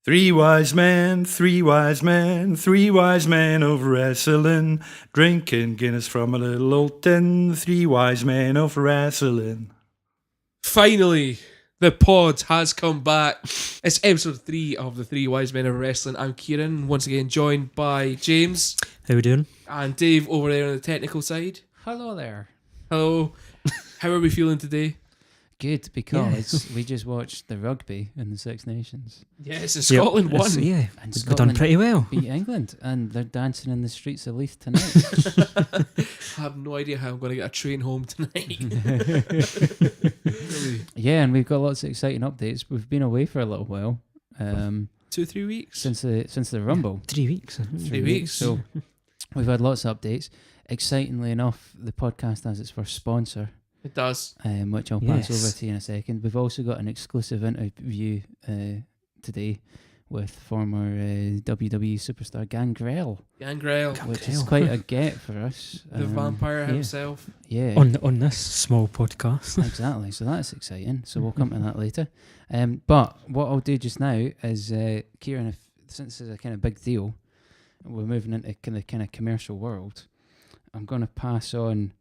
Three wise men of wrestling, drinking Guinness from a little old tin. Three wise men of wrestling. Finally, the pod has come back. It's episode 3 of the Three Wise Men of Wrestling. I'm Kieran, once again joined by James. How we doing? And Dave over there on the technical side. Hello there. Hello. How are we feeling today? Good, because we just watched the rugby in the Six Nations. Yes, and Scotland won. Yeah, And we've Scotland done pretty well. beat England, and they're dancing in the streets of Leith tonight. I have no idea how I'm going to get a train home tonight. Really. Yeah, and we've got lots of exciting updates. We've been away for a little while. 2-3 weeks? Since the Rumble. 3 weeks. 3 weeks. So we've had lots of updates. Excitingly enough, the podcast has its first sponsor. It does. Which I'll pass Yes. over to you in a second. We've also got an exclusive interview today with former WWE superstar Gangrel, Gangrel. which is quite a get for us. The vampire yeah. himself. Yeah, On this small podcast. exactly. So that's exciting. So we'll come to that later. But what I'll do just now is, Kieran, since it's a kind of big deal, we're moving into the kind of commercial world. I'm going to pass on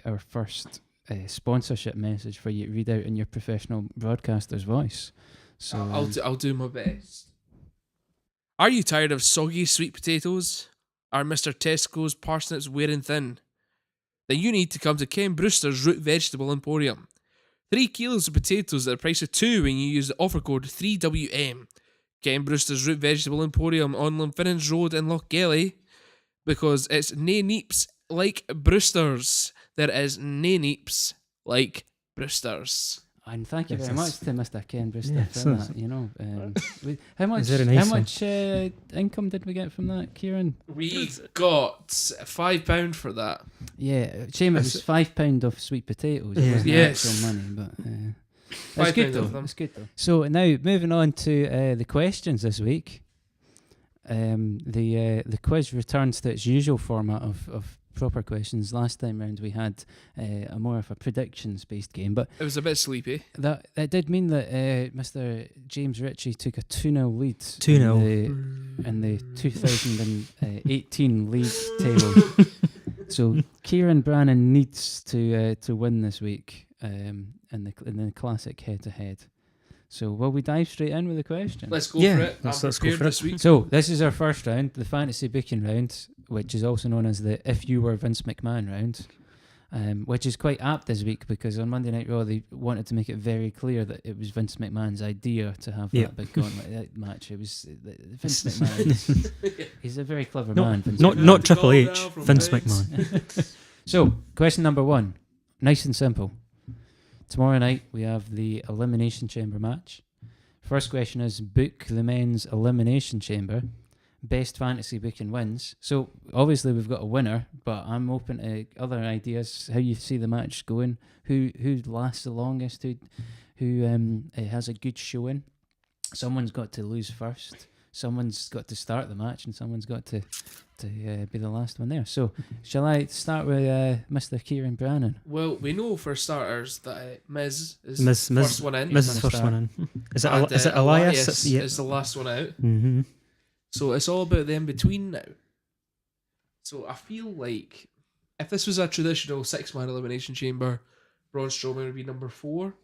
our first sponsorship message for you to read out in your professional broadcaster's voice. So I'll do my best. Are you tired of soggy sweet potatoes? Are Mr. Tesco's parsnips wearing thin? Then you need to come to Ken Brewster's Root Vegetable Emporium. 3 kilos of potatoes at the price of 2 when you use the offer code 3WM. Ken Brewster's Root Vegetable Emporium on Linfinnans Road in Lochgelly, because it's nae neeps like Brewster's. There is nae neeps like Brewster's. and thank you Yes, very yes. much to Mr. Ken Brewster Yeah, for so- that. How much? Is that a nice how one? much income did we get from that, Kieran? We got £5 for that. Yeah, shame it was £5 of sweet potatoes. It Yeah. wasn't Yes. actual money, but £5 it's good of though. them. It's good though. So now moving on to the questions this week. The quiz returns to its usual format of proper questions. Last time round we had a more of a predictions based game, but It was a bit sleepy. that did mean that Mr. James Ritchie took a 2-0 lead 2-0. in the 2018 league table. So Kieran Brannan needs to win this week in the classic head to head. So will we dive straight in with the question? Let's go Yeah, for it. let's I'm go prepared for this it. week. So this is our first round, the fantasy booking round, which is also known as the If You Were Vince McMahon round, which is quite apt this week because on Monday Night Raw they wanted to make it very clear that it was Vince McMahon's idea to have Yep. that big gauntlet match. It was Vince McMahon. He's a very clever man. Vince Not McMahon. not Triple Call H. now from Vince Vince. McMahon. So question number 1, nice and simple. Tomorrow night we have the Elimination Chamber match. First question is book the men's Elimination Chamber. Best fantasy booking wins. So obviously we've got a winner, but I'm open to other ideas. How you see the match going? Who lasts the longest? Who has a good showing? Someone's got to lose first. Someone's got to start the match, and someone's got to be the last one there. So shall I start with Mr. Kieran Brannan? Well, we know for starters that Miz is Miz- the first one in. Miz is gonna first one in. Is it And, is it Elias? Yeah. is the last one out. Mm-hmm. So it's all about the in between now. So I feel like if this was a traditional 6-man elimination chamber, Braun Strowman would be number 4.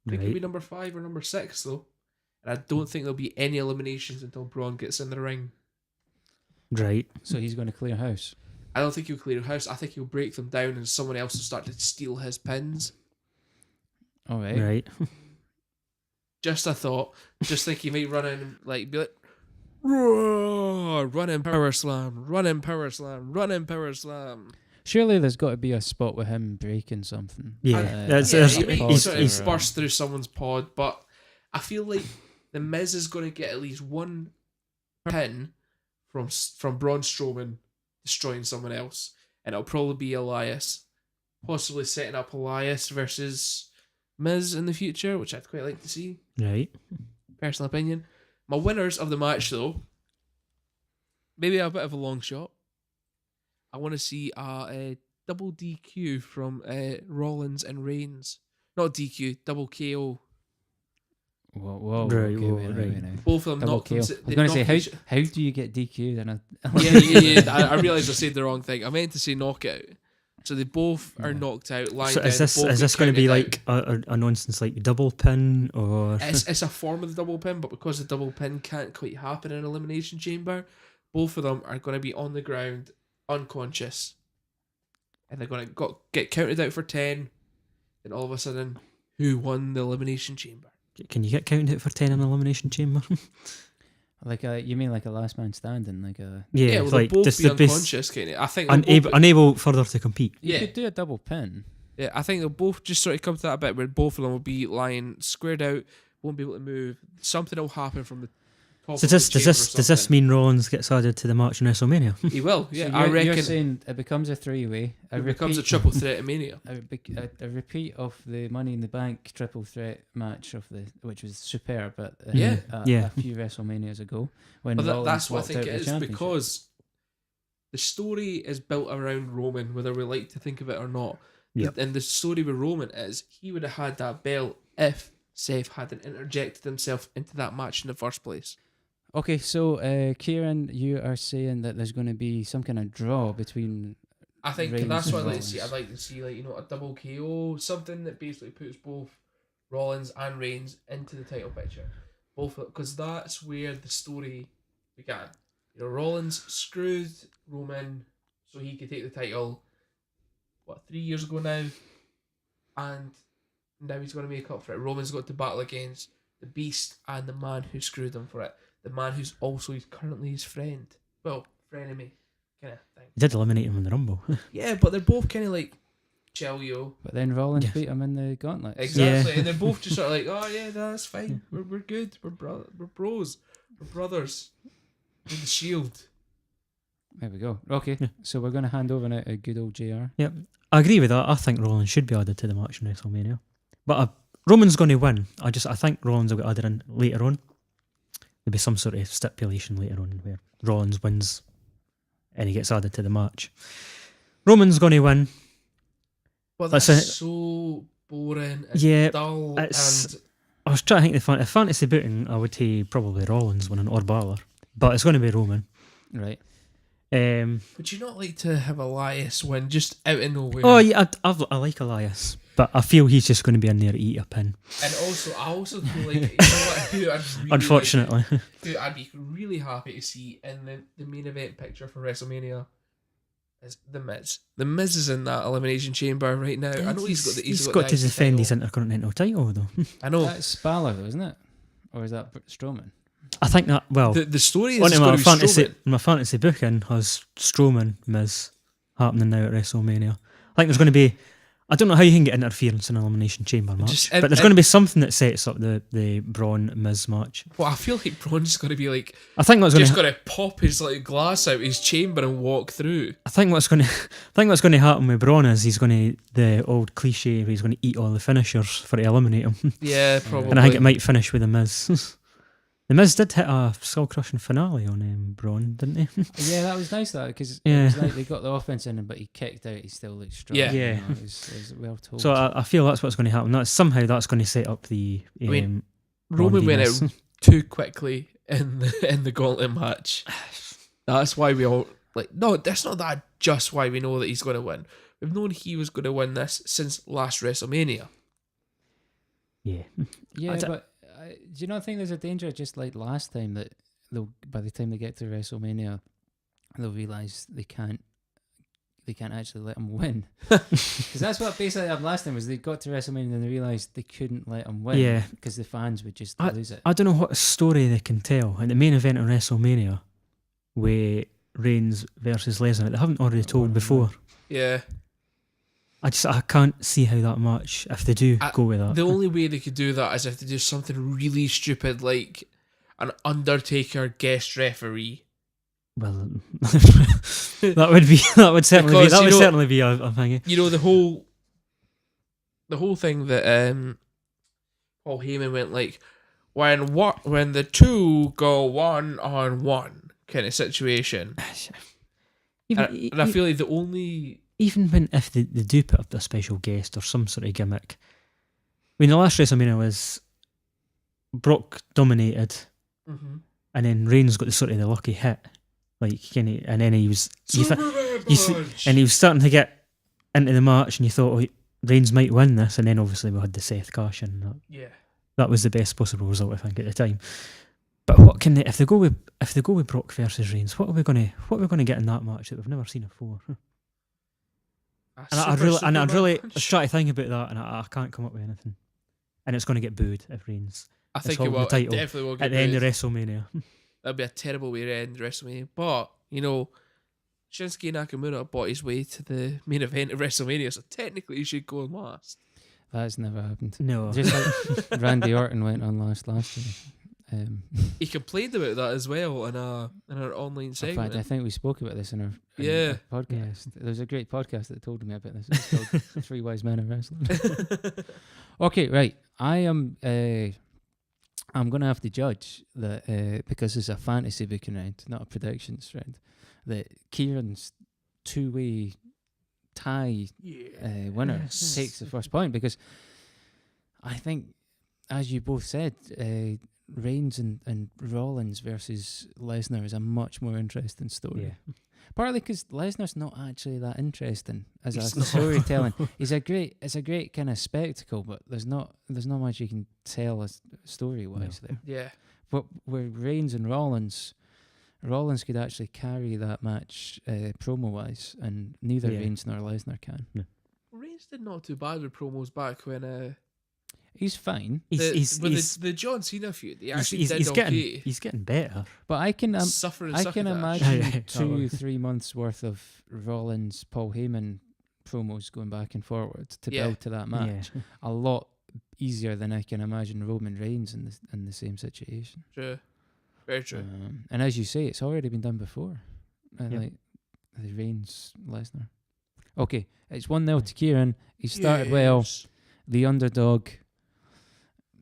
I think he'd be Right. number 5 or number 6 though. And I don't think there'll be any eliminations until Braun gets in the ring. Right. So he's going to clear house. I don't think he'll clear a house. I think he'll break them down and someone else will start to steal his pins. All right. Right. Just a thought. Just think he might run in and be like, roar, run in power slam, run in power slam, run in power slam. Surely there's got to be a spot with him breaking something. Yeah. Uh, He might pod sort or, of burst through someone's pod, but I feel like the Miz is going to get at least one pin from Braun Strowman destroying someone else, and it'll probably be Elias, possibly setting up Elias versus Miz in the future, which I'd quite like to see. Right. Personal opinion. My winners of the match, though, maybe a bit of a long shot. I want to see a double DQ from Rollins and Reigns. Not DQ, double KO. Whoa. Right, Okay, whoa, wait now, right. wait now. Both of them Double knocked KO. I them. was going to say, how do you get DQ'd in a Yeah. I realised I said the wrong thing. I meant to say knockout. So they both are Yeah. knocked out, lying So down. is this both get going to be counted out. like a nonsense like double pin or? It's a form of the double pin, but because the double pin can't quite happen in an elimination chamber, both of them are going to be on the ground, unconscious, and they're going to get counted out for 10. And all of a sudden, who won the elimination chamber? Can you get counted out for 10 in an elimination chamber? you mean like a last man standing, like a Yeah, well, like they'll both just be the base, unconscious, kind of. I think they'll unable, both, unable further to compete. you Yeah. could do a double pin. yeah, I think they'll both just sort of come to that bit where both of them will be lying squared out, won't be able to move. Something will happen from the top. So of does the chamber or this something. mean Rollins gets added to the match in WrestleMania? He will? Yeah, So I you're reckon saying it becomes a three-way. it becomes a triple threat at Mania. A repeat of the Money in the Bank triple threat match which was superb, but Yeah. Yeah. a few WrestleManias ago when But Rollins that's what I walked think out it the is, championship. because the story is built around Roman, whether we like to think of it or not. Yep. And the story with Roman is he would have had that belt if Seth hadn't interjected himself into that match in the first place. Okay, so Kieran, you are saying that there's going to be some kind of draw between. I think Reigns that's what and I'd like to see. Rollins. I'd like to see, like, a double KO, something that basically puts both Rollins and Reigns into the title picture. Both, because that's where the story began. Rollins screwed Roman so he could take the title, 3 years ago now? And now he's going to make up for it. Roman's got to battle against the Beast and the man who screwed him for it. The man who's also currently his friend. Well, frenemy kind of thing. He did eliminate him in the Rumble. Yeah, but they're both kind of like, chill, yo. But then Rollins Yeah. beat him in the gauntlet. Exactly. Yeah. And they're both just sort of like, oh yeah, that's fine. We're good. We're bros. We're brothers. We're the Shield. There we go. Okay, Yeah. so we're going to hand over now to good old JR. I agree with that. I think Rollins should be added to the match in WrestleMania. But Roman's going to win. I think Rollins will get added in later on. There'll be some sort of stipulation later on where Rollins wins and he gets added to the match. Roman's going to win. But That's that's it. so boring. It's Yeah, dull. it's- And I was trying to think if fantasy booking, I would say probably Rollins winning or Balor. But it's going to be Roman. Right. would you not like to have Elias win just out of nowhere? Oh, yeah, I like Elias. But I feel he's just going to be in there to eat a pin. And also, I also feel like, you know what, who I'd really Unfortunately. who I'd be really happy to see in the main event picture for WrestleMania is The Miz. The Miz is in that Elimination Chamber right now. I know he's got to the defend his title. Intercontinental title, though. I know. That's Balor, though, isn't it? Or is that Strowman? I think that, well, The story is one of going my to be Strowman. my fantasy booking has Strowman Miz happening now at WrestleMania. I think there's going to be, I don't know how you can get interference in an Elimination Chamber match, but there's going to be something that sets up the Braun Miz match. Well, I feel like Braun's going to be like, I think what's going just to, going to pop his like glass out his chamber and walk through. I think what's going to happen with Braun is he's going to, the old cliche, where he's going to eat all the finishers for to eliminate him. Yeah, probably. And I think it might finish with the Miz. The Miz did hit a skull-crushing finale on Braun, didn't he? Yeah, that was nice, that, because Yeah. it was like they got the offense in him, but he kicked out, he still looked strong. Yeah. Yeah. You know, it was well told. So I feel that's what's going to happen. That's going to set up the. I mean, Braun Roman went Miz. out too quickly in the gauntlet match. That's why we all like. No, that's not that. Just why we know that he's going to win. We've known he was going to win this since last WrestleMania. Yeah. Yeah, I d- but do you not think there's a danger, just like last time, that by the time they get to WrestleMania, they'll realise they can't actually let him win? Because that's what basically happened last time, was they got to WrestleMania and they realised they couldn't let him win. Yeah. Because the fans would just lose it. I don't know what story they can tell in the main event of WrestleMania with Reigns versus Lesnar. They haven't already told before. Yeah. I can't see how that match, if they do go with that. The only way they could do that is if they do something really stupid, like an Undertaker guest referee. Well, that would certainly be a thing. You know, the whole thing that Paul Heyman went like, when the two go 1-on-1 kind of situation. And I feel like the only... Even if they do put up a special guest or some sort of gimmick. I mean, the last WrestleMania was Brock dominated, Mm-hmm. and then Reigns got the sort of the lucky hit, like and then he was and he was starting to get into the match, and you thought, oh, Reigns might win this, and then obviously we had the Seth cash in. Yeah. That was the best possible result, I think, at the time. But what can they, if they go with Brock versus Reigns, what are we gonna get in that match that we've never seen before? And I'd really try to think about that, and I can't come up with anything. And it's going to get booed if Reigns I think holding it will. the title It definitely will get at the end of booed. WrestleMania. That'd be a terrible way to end WrestleMania. But, you know, Shinsuke Nakamura bought his way to the main event of WrestleMania, so technically he should go on last. That's never happened. No, Just like Randy Orton went on last year. He complained about that as well in our online In segment. fact, I think we spoke about this in our Yeah. our podcast. There's a great podcast that told me about this. It's called Three Wise Men of Wrestling. Okay, right. I'm going to have to judge that because it's a fantasy booking round, not a predictions round, that Kieran's two-way tie winner Yes. takes the first point, because I think, as you both said, Reigns and Rollins versus Lesnar is a much more interesting story. yeah. Partly because Lesnar's not actually that interesting as a He's not. storytelling. It's a great kind of spectacle, but there's not much you can tell as story wise there. Yeah. But where Reigns and Rollins could actually carry that match promo wise, and neither Yeah. Reigns nor Lesnar can. Reigns did not too bad with promos back when He's fine, the John Cena feud. He actually did okay. He's getting better. but I can Suffering I can succotash. imagine Totally. 2-3 months worth of Rollins Paul Heyman promos going back and forward to Yeah. build to that match. Yeah. A lot easier than I can imagine Roman Reigns in the same situation. True. Very true. And as you say, it's already been done before. Yep. Like the Reigns Lesnar. Okay, it's 1-0 to Kieran. He started well. Yes. The underdog.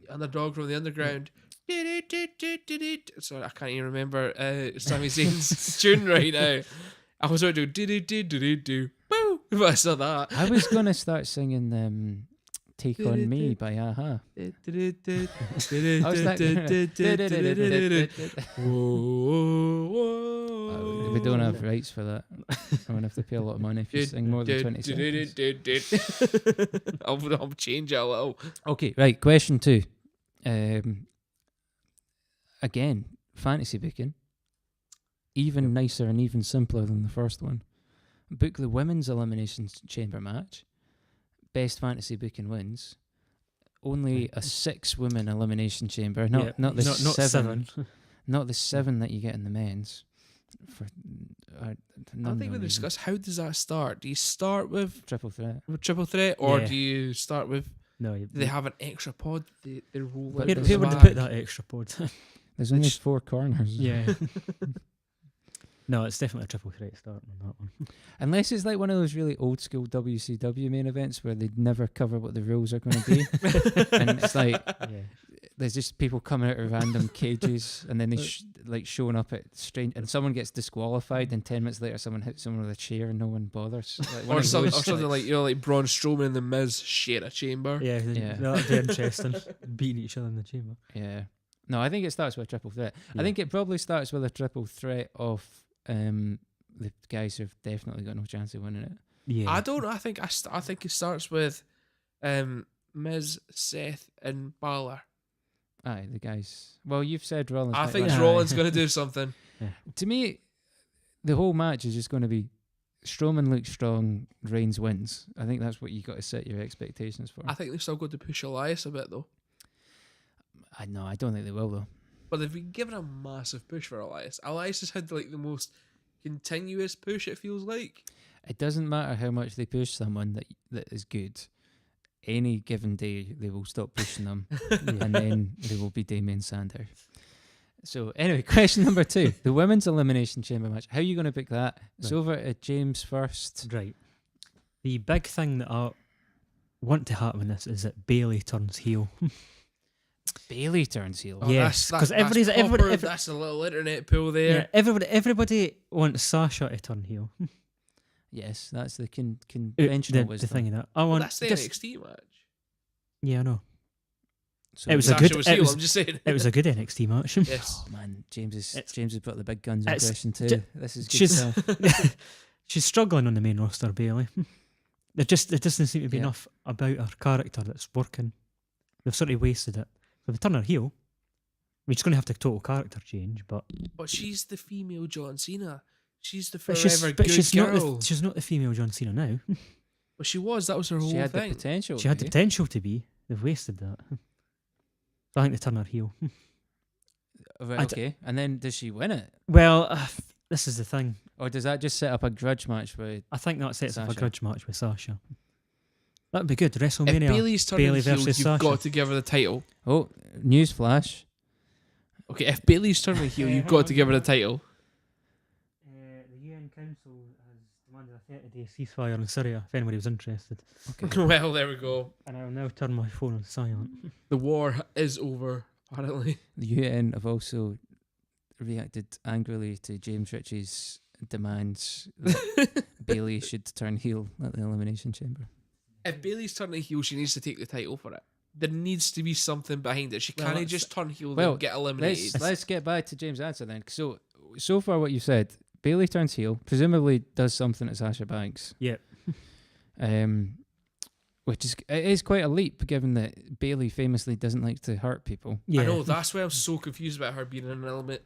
Underdog from the underground. Sorry, I can't even remember Sami Zayn's tune right now. I was about to do boo, but it's not that. I was gonna start singing "Take on Me" by Aha. I was like, we don't have rights for that. I'm gonna have to pay a lot of money if you sing more than 20 seconds. I'll change it a little. Okay, right. Question 2. Again, fantasy booking. Even nicer and even simpler than the first one. Book the women's Elimination Chamber match. Best fantasy booking wins. Only a 6-woman Elimination Chamber, not the not 7. Not the 7 that you get in the men's. For I think we discussed, how does that start? Do you start with triple threat. triple threat, or Yeah. do you start with? No, Do they have an extra pod? They roll But it. who there's would a put that extra pod? There's only It's- 4 corners. Yeah. No, it's definitely a triple threat start on that one. Unless it's like one of those really old school WCW main events where they'd never cover what the rules are going to be. And it's like, Yeah. there's just people coming out of random cages, and then they like showing up at strange, and someone gets disqualified, and 10 minutes later someone hits someone with a chair and no one bothers. Like one Or, of those, something like like Braun Strowman and the Miz share a chamber. Yeah, Yeah. that'd be interesting. Beating each other in the chamber. yeah. No, I think it starts with a triple threat. I Yeah. think it probably starts with a triple threat of the guys who've definitely got no chance of winning it. Yeah. I don't know. I think I think it starts with Miz, Seth, and Balor. Aye, the guys. Well, you've said Rollins. I might think win. Aye. Rollins going to do something. To me, the whole match is just going to be Strowman looks strong, Reigns wins. I think that's what you got to set your expectations for. I think they're still going to push Elias a bit though. I don't think they will though. But they've been given a massive push for Elias. Elias has had like the most continuous push, it feels like. It doesn't matter how much they push someone that is good. Any given day, they will stop pushing them, and then they will be Damien Sandow. So anyway, question number 2: the women's Elimination Chamber match. How are you going to pick that? It's Right. over at James first. Right. The big thing that I want to happen in this is that Bailey turns heel. Bailey turns heel. Oh, Yes, that's 'cause everybody- that's a little internet pool there. Yeah, everybody wants Sasha to turn heel. Yes, that's the The conventional wisdom. thing of that. I Well, want that's the just, NXT match. yeah, I know. So It was a Sasha good- was it heel, was- I'm just saying. It was a good NXT match. Yes. Oh man, James It's- has put the big guns in it's question too. ju- This is good she's- stuff. She's struggling on the main roster, Bailey. There doesn't seem to be Yeah. enough about her character that's working. They've sort of wasted it. So they turn her heel. I mean, she's going to have to total character change, but But she's the female John Cena. She's the but forever good she's girl. she's not the female John Cena now. But she was. That was her whole She had the thing. potential. She had the eh? potential to be. They've wasted that. So I think they turn her heel. Right, I d- okay, and then does she win it, Well, this is the thing. or does that just set up a grudge match with? I think that sets up a Sasha. grudge match with Sasha. That'd be good. If WrestleMania. Bailey's turning Bailey heel, versus you've Sasha. got to give her the title. Oh, newsflash! Okay, if Bailey's turning heel, you've hang got on, to give her the hang title. The UN Council has demanded a 30-day ceasefire in Syria, if anybody was interested. Okay. Well, there we go. And I will now turn my phone on silent. The war is over, apparently. The UN have also reacted angrily to James Ritchie's demands that Bailey should turn heel at the Elimination Chamber. If Bailey's turning heel, she needs to take the title for it. There needs to be something behind it. She Well, can't that's- just turn heel well, and get eliminated. Let's get back to James' answer then. So far, what you said, Bailey turns heel, presumably does something to Sasha Banks. Yep. Which is quite a leap, given that Bailey famously doesn't like to hurt people. Yeah. I know, that's why I'm so confused about her being in an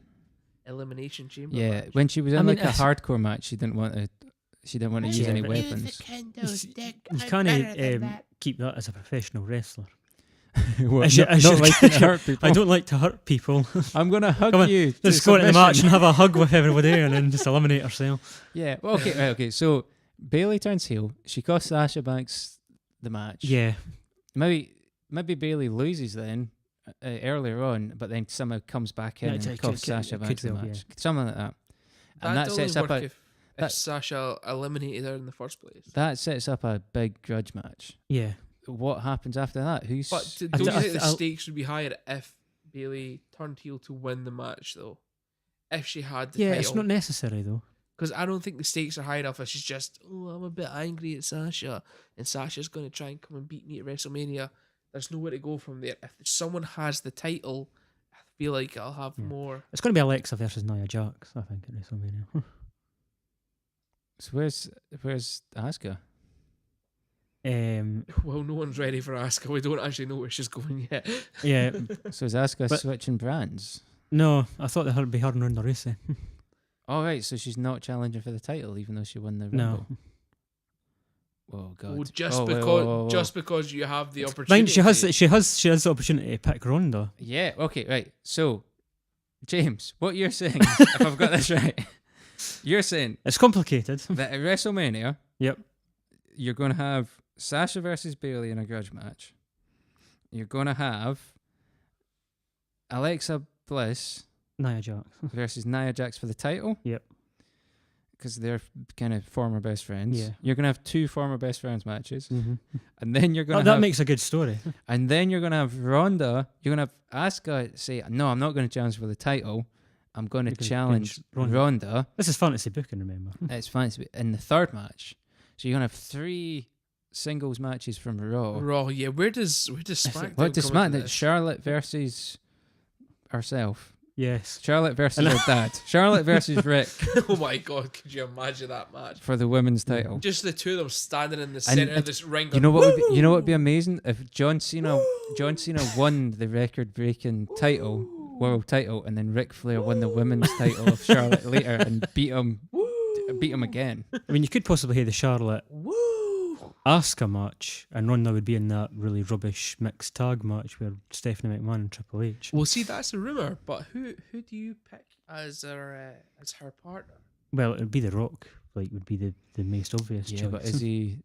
elimination chamber. Yeah, match. when she was in I mean, like a hardcore match, she didn't want to. She didn't want to use Yeah, any but- weapons. You can't keep that as a professional wrestler. What, I should- not, I should- not liking to hurt people. I don't like to hurt people. I'm gonna hug Come on, you. to Let's go into the submission. match and have a hug with everybody and then just eliminate herself. Yeah. Well, okay. Right, okay. So Bailey turns heel. She costs Sasha Banks the match. Yeah. Maybe Bailey loses then earlier on, but then somehow comes back in Yeah, and it costs could- Sasha it Banks could the well, match. yeah. Something like that. And that That'd sets only up work a if that- Sasha eliminated her in the first place. that sets up a big grudge match. Yeah. What happens after that? Who's But I don't you d- I think the th- I'll- stakes would be higher if Bailey turned heel to win the match, though? If she had the Yeah, title. it's not necessary though. Because I don't think the stakes are high enough if she's just, oh, I'm a bit angry at Sasha, and Sasha's going to try and come and beat me at WrestleMania. There's nowhere to go from there. If someone has the title, I feel like I'll have Yeah. more. It's going to be Alexa versus Nia Jax, I think, at WrestleMania. So where's Asuka? Well, no one's ready for Asuka. We don't actually know where she's going yet. Yeah. So is Asuka But- switching brands? No, I thought it would be her and Ronda Rousey. All right, so she's not challenging for the title, even though she won the No. Rumble. Oh God! Well, just Oh, wait, because whoa, whoa. just because you have the I opportunity. think she has the opportunity to pick Ronda. Yeah. Okay. Right. So, James, what you're saying, if I've got this right, you're saying It's complicated. that at WrestleMania, Yep. you're going to have Sasha versus Bailey in a grudge match. You're going to have Alexa Bliss Nia Jax. versus Nia Jax for the title. Yep. Because they're kind of former best friends. Yeah. You're going to have two former best friends matches. Mm-hmm. And then you're going to That have... makes a good story. And then you're going to have Ronda. You're going to have Asuka say, no, I'm not going to challenge for the title. I'm going to You're gonna challenge challenge Ronda. This is fantasy booking, remember? It's fine to be in the third match. So you're going to have 3 singles matches from Raw. Raw, yeah. Where does SmackDown What does come into SmackDown? this? Charlotte versus herself. Yes. Charlotte versus her dad. Charlotte versus Rick Oh my god, could you imagine that match? for the women's title. Just the two of them standing in the And center of it- this ring. You know what? Would be amazing if John Cena won the record-breaking title, world title, and then Ric Flair won the women's title of Charlotte later and beat him again. I mean, you could possibly have the Charlotte Woo! Asuka match, and Ronda would be in that really rubbish mixed tag match where Stephanie McMahon and Triple H. Well, see, that's a rumor, but who do you pick as her partner? Well, it would be The Rock. Like, would be the most obvious Yeah, choice. but is he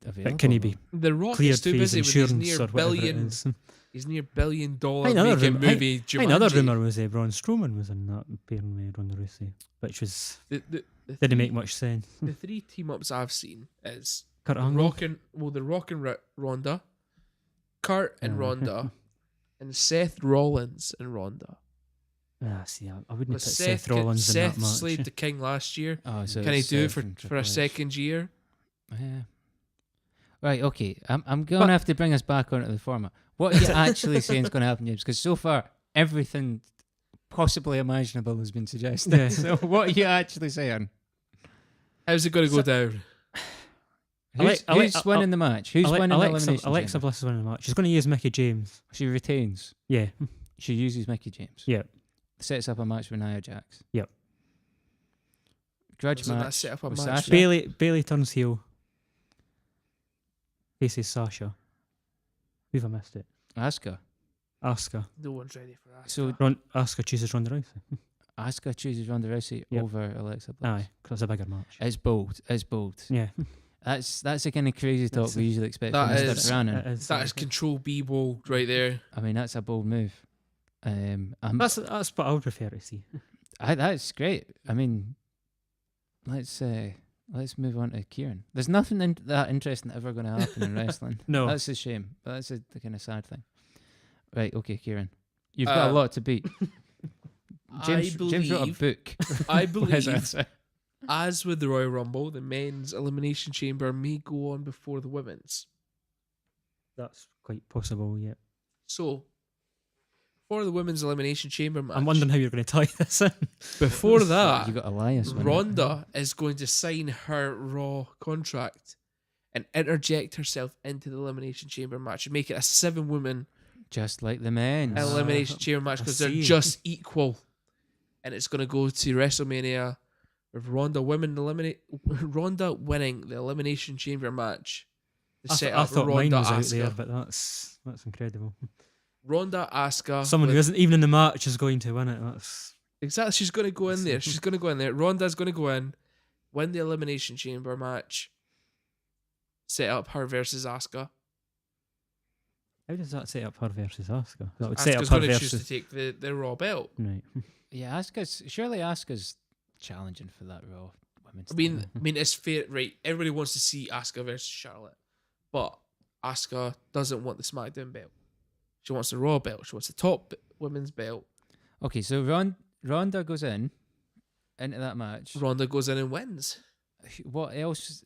available? But can he be The Rock cleared is too for his busy with his insurance near or whatever it billion. is? He's near $1 billion Hey, another making rumour- movie. Another Jumanji. rumour was Braun Strowman was in that pairing with Ronda Rousey, which was The didn't make much sense. The 3 team ups I've seen is Kurt Angle. The Rock and Ronda, Kurt and Uh, Ronda, and Seth Rollins and Ronda. See, I wouldn't But put Seth Rollins in Seth that match. slayed the king last year. Oh, so Can he it's do it Seth and for Triple a H. second year? Yeah. Right, okay. I'm going to have to bring us back onto the format. What are you actually saying is going to happen, James? Because so far, everything possibly imaginable has been suggested. Yeah. So what are you actually saying? How's it going to go down? Who's winning the match? Who's winning the elimination Alexa chamber? Bliss is winning the match. She's going to use Mickey James. She retains. Yeah. She uses Mickey James. Yeah. Sets up a match with Nia Jax. Yep. Grudge Doesn't that match set up a with match? Sasha. Bailey turns heel. Faces Sasha. Who've I missed it? Asuka. Asuka. No one's ready for that. So Asuka chooses Ronda Rousey. Asuka chooses Ronda Rousey Yep. over Alexa Bliss. Aye, because it's a bigger match. It's bold. It's bold. Yeah. That's the kind of crazy talk we usually expect from that Mr. is- Brannon. That is control B bold right there. I mean, that's a bold move. That's what I would prefer to see. That's great. I mean, let's move on to Kieran. There's nothing that interesting ever going to happen in wrestling. No. That's a shame, but that's the kind of sad thing. Right, okay, Kieran, you've got a lot to beat. James wrote a believe- book. I What is believe, that? as with the Royal Rumble, the men's elimination chamber may go on before the women's. That's quite possible, yeah. So, for the women's elimination chamber match, I'm wondering how you're going to tie this in. before that, You got Elias. winning. Ronda is going to sign her Raw contract and interject herself into the elimination chamber match and make it a 7-woman just like the men. elimination chamber match I because they're see. just equal, and it's going to go to WrestleMania with Ronda winning the elimination chamber match. To set I up thought mine Ronda was out Asuka. there, but that's incredible. Ronda Asuka. Someone who with- isn't even in the match is going to win it. That's Exactly. She's going to go in there. She's going to go in there. Ronda's going to go in, win the elimination chamber match, set up her versus Asuka. how does that set up her versus Asuka? That would set Asuka's up her going to choose versus. to take the Raw belt. Right. Yeah, surely Asuka's challenging for that Raw women's. I mean, title. it's fair, right? Everybody wants to see Asuka versus Charlotte, but Asuka doesn't want the SmackDown belt. She wants the Raw belt. She wants the top women's belt. Okay, so Ronda goes into that match. Ronda goes in and wins. What else?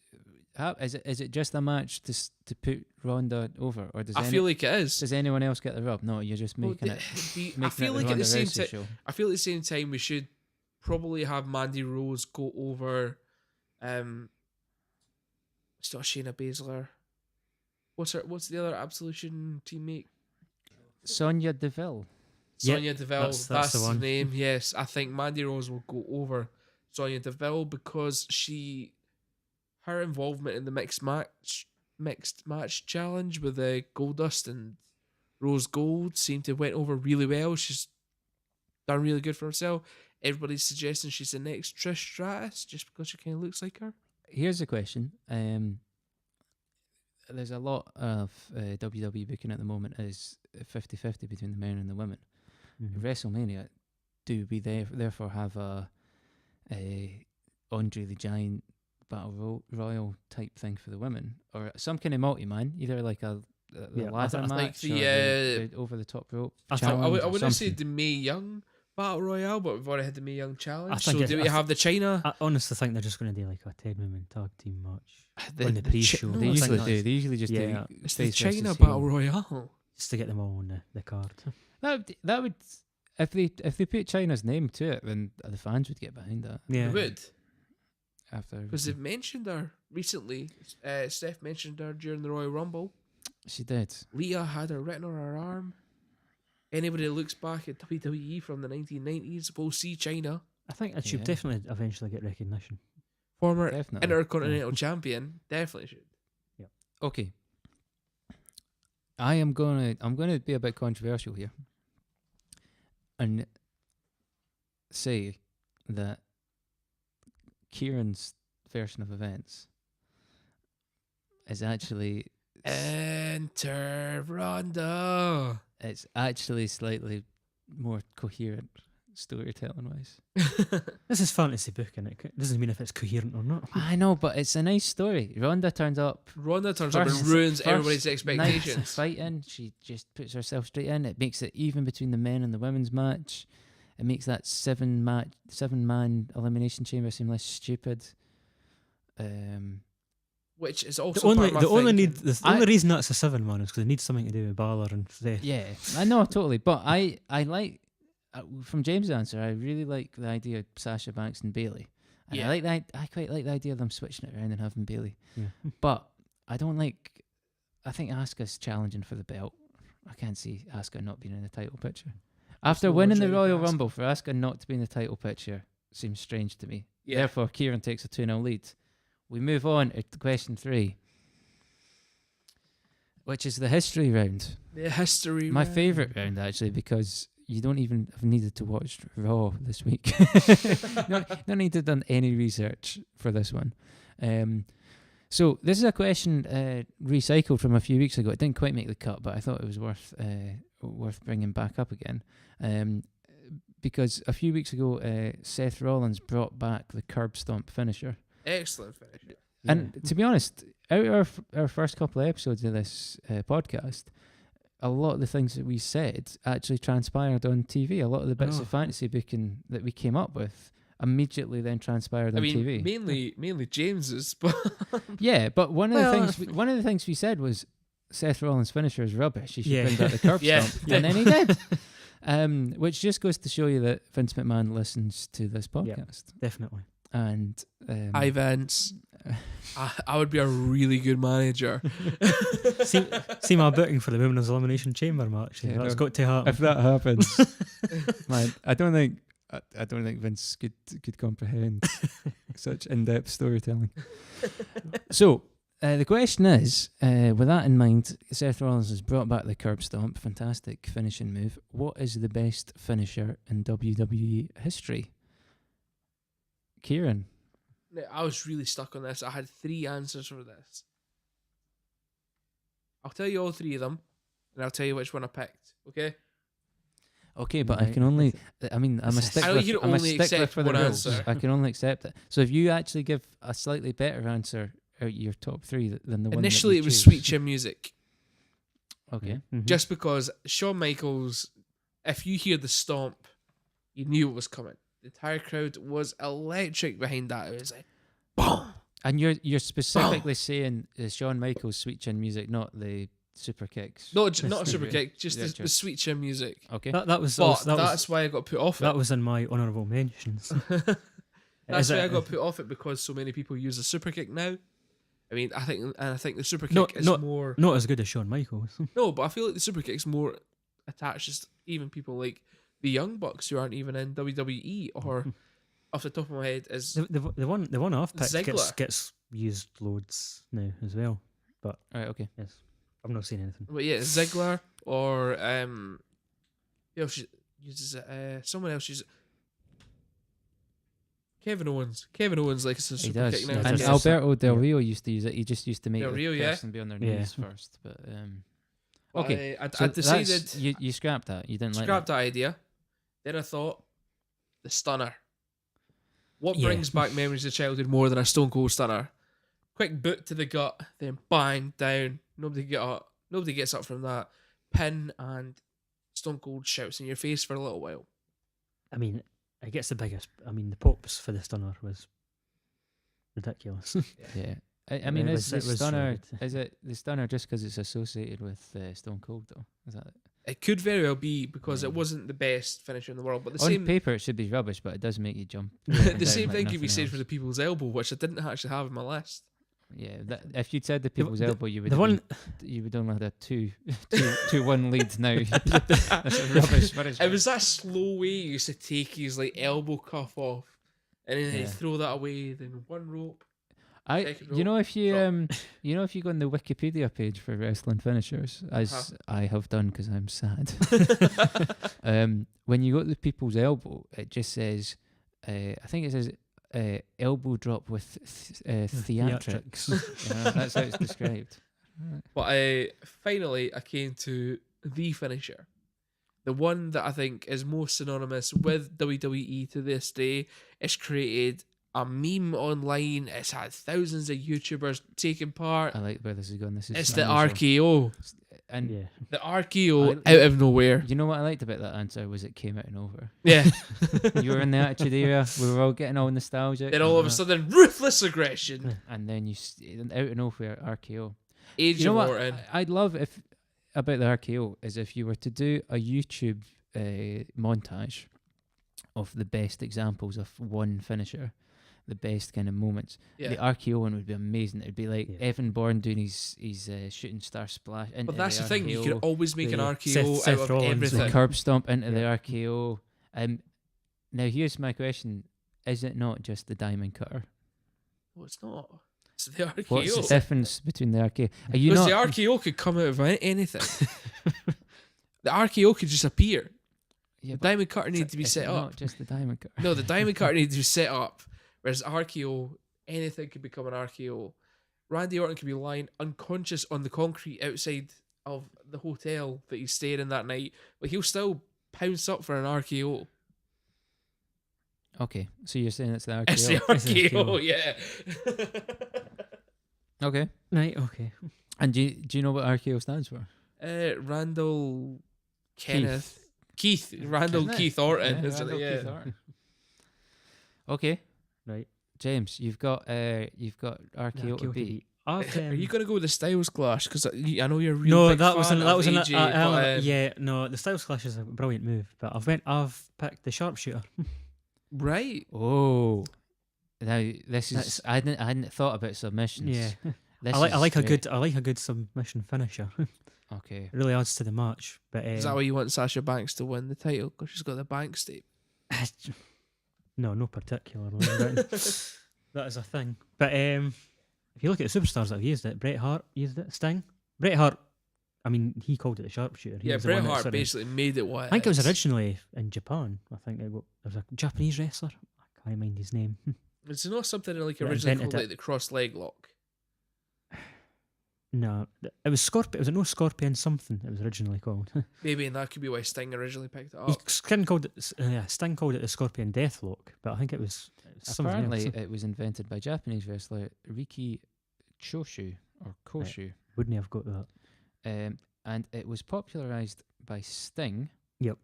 Is it just a match to put Ronda over, or I feel like it is. does anyone else get the rub? No, you're just Well, making the- it. the- Making I feel it like the at the Ronda same Rousey time, show. I feel at the same time we should probably have Mandy Rose go over. It's not Shayna Baszler. What's the other Absolution teammate? Sonya Deville. Yep, Sonya Deville. that's That's the the one. name. Yes, I think Mandy Rose will go over Sonya Deville because her involvement in the mixed match challenge with Goldust and Rose Gold seemed to went over really well. She's done really good for herself. Everybody's suggesting she's the next Trish Stratus just because she kind of looks like her. Here's the question. There's a lot of WWE booking at the moment is 50-50 between the men and the women. Mhm. WrestleMania, do we therefore have a Andre the Giant Battle Royal type thing for the women, or some kind of multi-man, either like a Yeah, I ladder think match the, or the over the top rope I think- challenge? I or wouldn't say something. the Mae Young Battle Royale, but we've already had the Mae Young Challenge. I So think do it- we I have the China? I honestly think they're just going to do like a 10-woman tag team match The- on the the pre-show. Chi- They No, I think usually that's do. They usually just Yeah. do. It's the face versus China heel. Battle Royale. just to get them all on the card. That would if they put China's name to it, then the fans would get behind that. Yeah. They would. After Because they've mentioned her recently. Steph mentioned her during the Royal Rumble. she did. Leah had her written on her arm. Anybody that looks back at WWE from the 1990s will see China. I think it should Yeah. definitely eventually get recognition. Former Definitely. Intercontinental Champion. Definitely should. Okay. I'm gonna be a bit controversial here and say that Kieran's version of events is actually Enter Ronda. it's actually slightly more coherent storytelling wise. This is fantasy booking. It doesn't mean if it's coherent or not. I know, but it's a nice story. Ronda turns up. Ronda turns up and First- ruins first everybody's night expectations. fighting, she just puts herself straight in. It makes it even between the men and the women's match. It makes that 7-man elimination chamber seem less stupid. which is also The only part of my thinking. the only reason that's a 7 man is because it needs something to do with Balor and Seth. Yeah, I know totally, but I like from James' answer. I really like the idea of Sasha Banks and Bailey. And Yeah. I like that. I quite like the idea of them switching it around and having Bailey. Yeah. But I don't like. I think Asuka's challenging for the belt. I can't see Asuka not being in the title picture. After no winning the Rodrigo Royal Asuka. Rumble, for Asuka not to be in the title picture seems strange to me. Yeah. Therefore, Kieran takes a 2-0 lead. We move on to question 3, which is the history round. The history. My round. favourite round, actually, because you don't even have needed to watch Raw this week. Don't need to have done any research for this one. So this is a question recycled from a few weeks ago. It didn't quite make the cut, but I thought it was worth bringing back up again. Because a few weeks ago, Seth Rollins brought back the curb stomp finisher. Excellent finish. And to be honest, out of our first couple of episodes of this podcast, a lot of the things that we said actually transpired on TV. A lot of the bits Oh. of fantasy booking that we came up with immediately then transpired I on mean, TV. mainly James's, but Yeah, but one of Well, the things we said was Seth Rollins' finisher is rubbish. He should Yeah. bring back the curb Yeah. stomp, and then he did. Which just goes to show you that Vince McMahon listens to this podcast. Definitely. And hi Vince. I would be a really good manager. See my booking for the Women's Elimination Chamber match. Yeah, That's no. got to happen. if that happens, man, I don't think Vince could comprehend such in-depth storytelling. So the question is, with that in mind, Seth Rollins has brought back the curb stomp, fantastic finishing move. What is the best finisher in WWE history? Kieran. Now, I was really stuck on this. I had 3 answers for this. I'll tell you all 3 of them, and I'll tell you which one I picked. Okay? Okay, but I Right. can only. I mean, I'm a This is- stickler. I know you can I'm a only stickler accept for the one rules. answer. I can only accept it. So if you actually give a slightly better answer out your top 3 than the one Initially, that it you was choose. Sweet Chin Music. Okay. Mhm. Just because Shawn Michaels, if you hear the stomp, you knew it was coming. The entire crowd was electric behind that. It was like, boom! And you're specifically saying Shawn Michaels' Sweet Chin Music, not the super kicks. No, not a super kick, just Yeah, the just- Sweet Chin Music. Okay. that was But that that's was why I got put off that it. was in my honourable mentions. That's Is why I it- got put off it, because so many people use the super kick now. I mean, I think the super kick No, is no. more. Not as good as Shawn Michaels. No, but I feel like the super kick's more attached to even people like the Young Bucks who aren't even in WWE, or off the top of my head is The one I've picked Ziggler. gets used loads now as well. All right. Okay. Yes, I've not seen anything. but yeah, Ziggler or who else uses it? Someone else uses it. Kevin Owens. Kevin Owens likes a He super does. kick now. Yeah, And does. Alberto Del Yeah. Rio used to use it. He just used to make Del the Rio, yeah. person be on their Yeah. knees first. But But okay. I so decided that's- you scrapped that. You didn't like scrapped that idea. Then I thought the stunner. What Yeah. brings back memories of childhood more than a Stone Cold stunner? Quick boot to the gut, then bang down. Nobody get up. Nobody gets up from that. Pin, and Stone Cold shouts in your face for a little while. I mean, it gets the biggest. I mean, the pops for the stunner was ridiculous. Yeah. I mean, It is was- the it was stunner shredded. is it the stunner just because it's associated with Stone Cold though? Is that It could very well be because Yeah. it wasn't the best finisher in the world, but the on same paper it should be rubbish, but it does make you jump. up and the down same like thing could be nothing said else. for the People's Elbow, which I didn't actually have in my list. Yeah, if you'd said the people's the- elbow, you would the one, you would only have a 2-1 lead now. That's a rubbish finish. It was that slow way he used to take his like elbow cuff off, and then Yeah. he'd throw that away. Then one rope. I second you know if you drop. if you go on the Wikipedia page for wrestling finishers, as Uh-huh. I have done because I'm sad. When you go to the people's elbow, it just says, I think it says elbow drop with theatrics. That's how it's described. But finally, I came to the finisher. The one that I think is most synonymous with WWE to this day. It's created a meme online. It's had thousands of YouTubers taking part. I like where this is going. This is It's the unusual. RKO. and Yeah. The RKO I- out of nowhere. you know what I liked about that answer was it came out and over. Yeah. You were in the Attitude Era. We were all getting all nostalgic. Then all of a sudden, ruthless aggression. and then out of nowhere RKO. Age You know of what? Orton. I'd love if about the RKO is if you were to do a YouTube montage of the best examples of one finisher, the best kind of moments. Yeah. The RKO one would be amazing. It'd be like Yeah. Evan Bourne doing his shooting star splash. But that's the thing. You RKO, can always make an the RKO Seth out of Rollins, the everything. curb stomp into the RKO. Now here's my question: is it not just the diamond cutter? No, it's not. It's the RKO. What's the difference between the RKO? Are you Because not? the RKO could come out of anything. The RKO could just appear. Yeah, The but diamond cutter needs to be is set it up. Not just the diamond cutter. No, the diamond cutter needs to be set up. Whereas RKO, anything could become an RKO. Randy Orton could be lying unconscious on the concrete outside of the hotel that he's staying in that night, but he'll still pounce up for an RKO. Okay, so you're saying it's the RKO. It's the It's the RKO, yeah. Okay. Right. Okay. And do you know what RKO stands for? Randall Keith. Randall Isn't it? Keith Orton, Yeah, isn't Randall it? Keith Yeah. Orton. Okay, Right. James, you've got RKO to beat. I've, Are you going to go with the Styles Clash? Because I know you're a real no, big that was fan that of was an AJ, but, yeah. No, the Styles Clash is a brilliant move, but I've picked the sharpshooter. right. Oh, now this is That's- I hadn't thought about submissions. Yeah, This I like a great. good submission finisher. Okay. It really adds to the match. But Is that why you want Sasha Banks to win the title? Because she's got the bank state. no particularly. but that is a thing. But if you look at the superstars that have used it, Bret Hart used it. Sting. Bret Hart. I mean, he called it the sharpshooter. He Yeah, was the Bret one that Hart sort of- basically made it what I think it was is. originally in Japan. I think there was a Japanese wrestler. I can't mind his name. It's not something like That originally invented called it. like the cross leg lock. No, it was Scorpion. It was a no Scorpion something. It was originally called. Maybe, and that could be why Sting originally picked it He up. Sting called it. Sting called it the Scorpion Deathlock, but I think it was something Apparently, else. it was invented by Japanese wrestler Riki Choshu or Koshu, Wouldn't have got that. and it was popularized by Sting. Yep.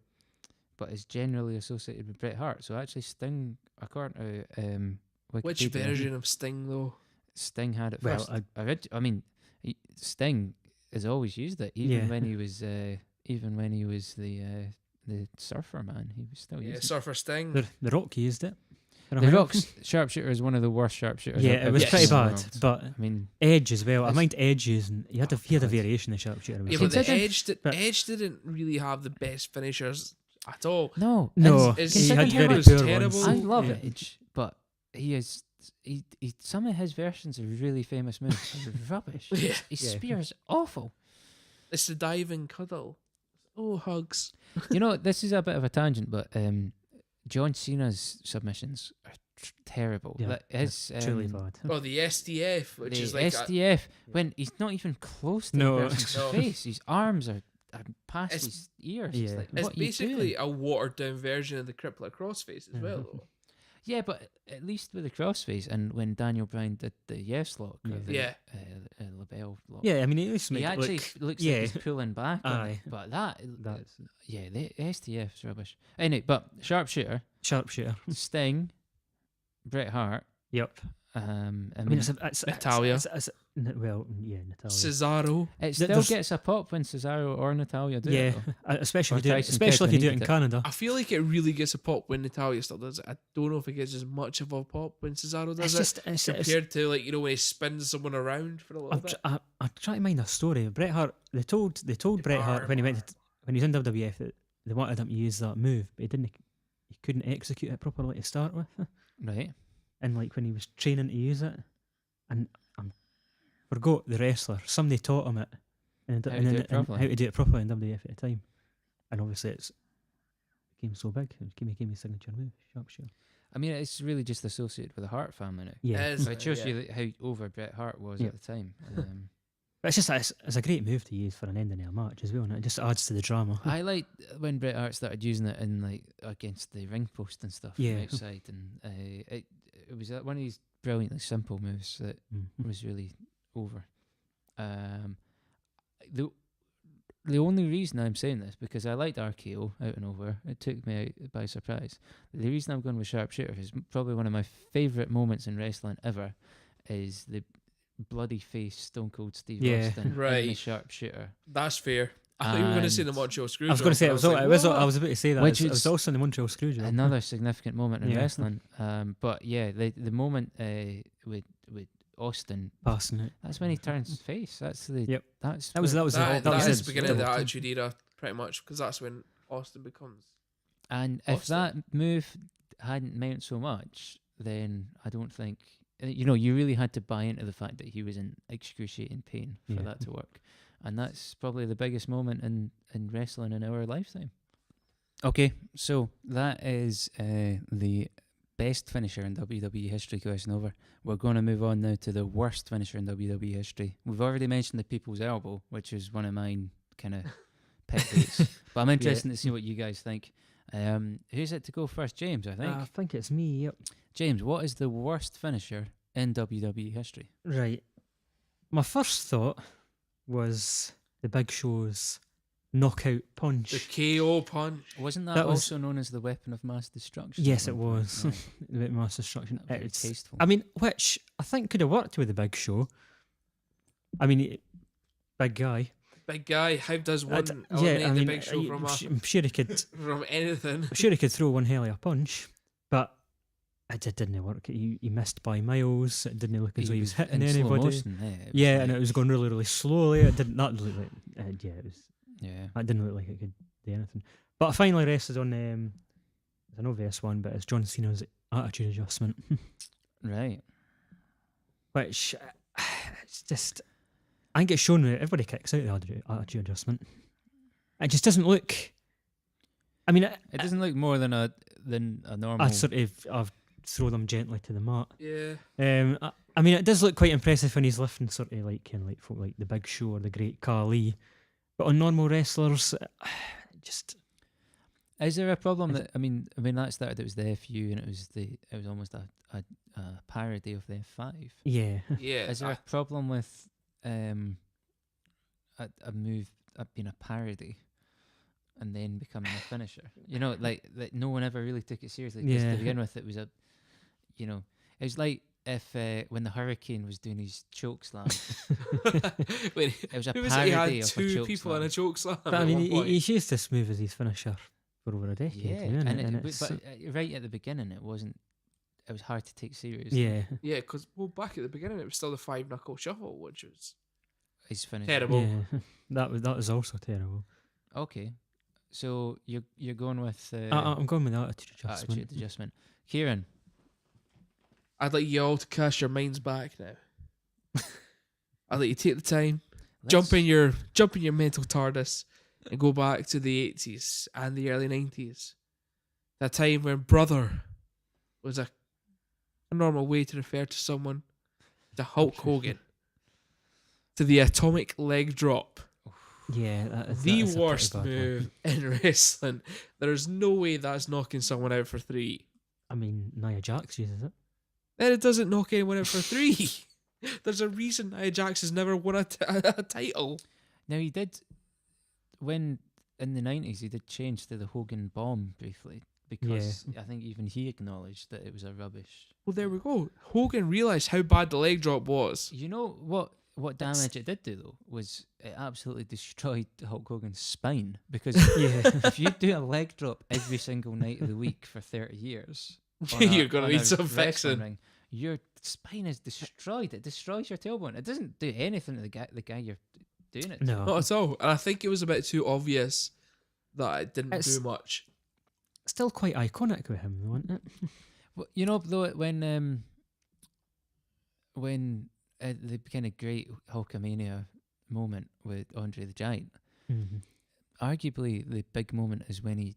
But is generally associated with Bret Hart. So actually, Sting, according to Which Wikipedia, version of Sting though? Sting had it Well, first. I mean, Sting has always used it, even Yeah. when he was the surfer man. He was still Yeah, using Surfer Sting. The Rock used it. it. The Rock's sharpshooter is one of the worst sharpshooters. Yeah, I've it ever was Yes. pretty seen in the bad, world. but I mean, Edge as well. I It's- mind Edge using. He had a God. variation of sharpshooter. Yeah, but the Consider- Edge didn't really have the best finishers at all. no, No, It's- he had considering very he was poor terrible. ones. I love Yeah. Edge, but he some of his versions of really famous moves are rubbish. Yeah. His Yeah. spear's awful. It's the diving cuddle. Oh, hugs. You know, this is a bit of a tangent, but John Cena's submissions are terrible. Yeah, Like his Truly bad. Oh, the SDF, which the is like a- SDF when he's not even close to No. the person's No. face. His arms are past It's- his ears. Yeah. It's like, it's what are you basically doing? a watered down version of the crippler crossface as well, Mhm. though. Yeah, but at least with the crossface and when Daniel Bryan did the yes lock, or Yeah. the, Yeah. label lock. Yeah, I mean, it used to He make it actually look. looks yeah. like he's pulling back on Aye. it, but that That's yeah, the STF's rubbish. Anyway, but sharpshooter, sharpshooter. Sting, Bret Hart. Yep. I I mean, mean, it's Natalia. well, yeah, Natalia. Cesaro. it th- still there's- gets a pop when Cesaro or Natalia do Yeah, it. though. especially Or if you do it, Tyson especially Kidd if you do when it he in did it. Canada. I feel like it really gets a pop when Natalia still does it. I don't know if it gets as much of a pop when Cesaro does It's it just it's, compared to like when he spins someone around for a little bit. I'm trying to mind a story. Bret Hart. They told Bret Hart when he went when he was in WWF that they wanted him to use that move, but he didn't. He couldn't execute it properly to start with, Right. and like when he was training to use it, and I forgot the wrestler. Somebody taught him it, and, How to do it and properly. how to do it properly in WWF at the time, and obviously it became so big. It became his signature move, sharpshooter. I mean, it's really just associated with the Hart family now. Yeah, It is, So it shows yeah. you that how over Bret Hart was Yeah. at the time. but it's a great move to use for an ending of a match as well, and it just adds to the drama. I like when Bret Hart started using it in like against the ring post and stuff from Yeah. outside, and it was one of these brilliantly simple moves that Mhm. was really over. The the only reason I'm saying this, because I liked RKO out of nowhere, it took me out by surprise. The reason I'm going with sharpshooter is probably one of my favourite moments in wrestling ever, is the bloody face Stone Cold Steve Yeah. Austin in the Right. sharpshooter. That's fair. I thought you were going to say the And Montreal Screwjob. I was going to say, but I was about to say that. Which It was is also in the Montreal Screwjob. another significant moment in Yeah. wrestling. But yeah, the moment with Austin, Passing it. that's when he turns face. That's the Yep. that's That was when- that was the- that, that was that is it. the beginning of the Double team. Attitude Era, pretty much, because that's when Austin becomes. And if Austin. that move hadn't meant so much, then I don't think you really had to buy into the fact that he was in excruciating pain for Yeah. that to work, and that's probably the biggest moment in wrestling in our lifetime. Okay, so that is the best finisher in WWE history question over. We're going to move on now to the worst finisher in WWE history. We've already mentioned the People's Elbow, which is one of mine kind of pet hates, but I'm interested to see what you guys think. Who's it to go first? James, I think. I think it's me. Yep. James, what is the worst finisher in WWE history? Right. My first thought was the Big Show's knockout punch. The KO punch. Wasn't that, That was- also known as the weapon of mass destruction? Yes, at it one point? was. Oh, The bit mass destruction. very It's, tasteful. I mean, which I think could have worked with the Big Show. I mean, big guy. Big guy. How does one Yeah, eliminate I mean, the Big Show I'm sure he could. from anything? I'm sure he could throw one hell of a punch, but it didn't work. He missed by miles. It didn't look as though he was hitting in slow anybody. motion, yeah, it was Yeah, like- and it was going really, really slowly. It didn't not look like. Yeah, it was. yeah. It didn't look like it could do anything. But I finally rested on it's an obvious one, but it's John Cena's attitude adjustment, Right. which it's just. I think it's shown that everybody kicks out the attitude adjustment. It just doesn't look. I mean, It doesn't look more than a normal. I sort of I've throw them gently to the mat. Yeah. I mean, it does look quite impressive when he's lifting sort of like kind of like folk like the Big Show or the Great Khali, but on normal wrestlers, just Is there a problem that I mean that started? It was the FU and it was almost a parody of the F5. yeah, Yeah. Is there a problem with a move being a parody and then becoming a finisher? You know, like no one ever really took it seriously. 'Cause Yeah. to begin with, it was it was like if when the Hurricane was doing his choke slam, Wait, it was a who was it? He parody had of a two choke people slam. in a choke slam. but I at mean, one point. he's used this move as his finisher for over a decade. Yeah, and and it's but right at the beginning, it wasn't. It was hard to take seriously. yeah, Yeah, because back at the beginning, it was still the 5-knuckle shuffle, which was His finisher. terrible. yeah. That was also terrible. Okay, so you're going with I'm going with the attitude adjustment. attitude adjustment. Kieran, I'd like you all to cast your minds back now. I'd like you to take the time, jump in your mental TARDIS, and go back to the 80s and the early 90s. That time when brother was a normal way to refer to someone, to Hulk Hogan, to the atomic leg drop. Yeah, that is The a pretty worst bad one. move in wrestling. There's no way that's knocking someone out for 3. I mean, Nia Jax uses it. Then it doesn't knock anyone out for 3. There's a reason Nia Jax has never won a title. now he did when in the 90s he did change to the Hogan Bomb briefly because I think even he acknowledged that it was a rubbish. Well, there we go. Hogan realised how bad the leg drop was. You know what damage it did do though was it absolutely destroyed Hulk Hogan's spine because Yeah, if you do a leg drop every single night of the week for 30 years, on You're going on to a need some wrestling fixing. ring, your spine is destroyed. It destroys your tailbone. It doesn't do anything to the guy you're doing it to. no, Not at all. And I think it was a bit too obvious that it didn't It's- do much. still quite iconic with him, though, isn't it? Well, you know, though, when the kind of great Hulkamania moment with Andre the Giant, Mm-hmm. arguably the big moment is when he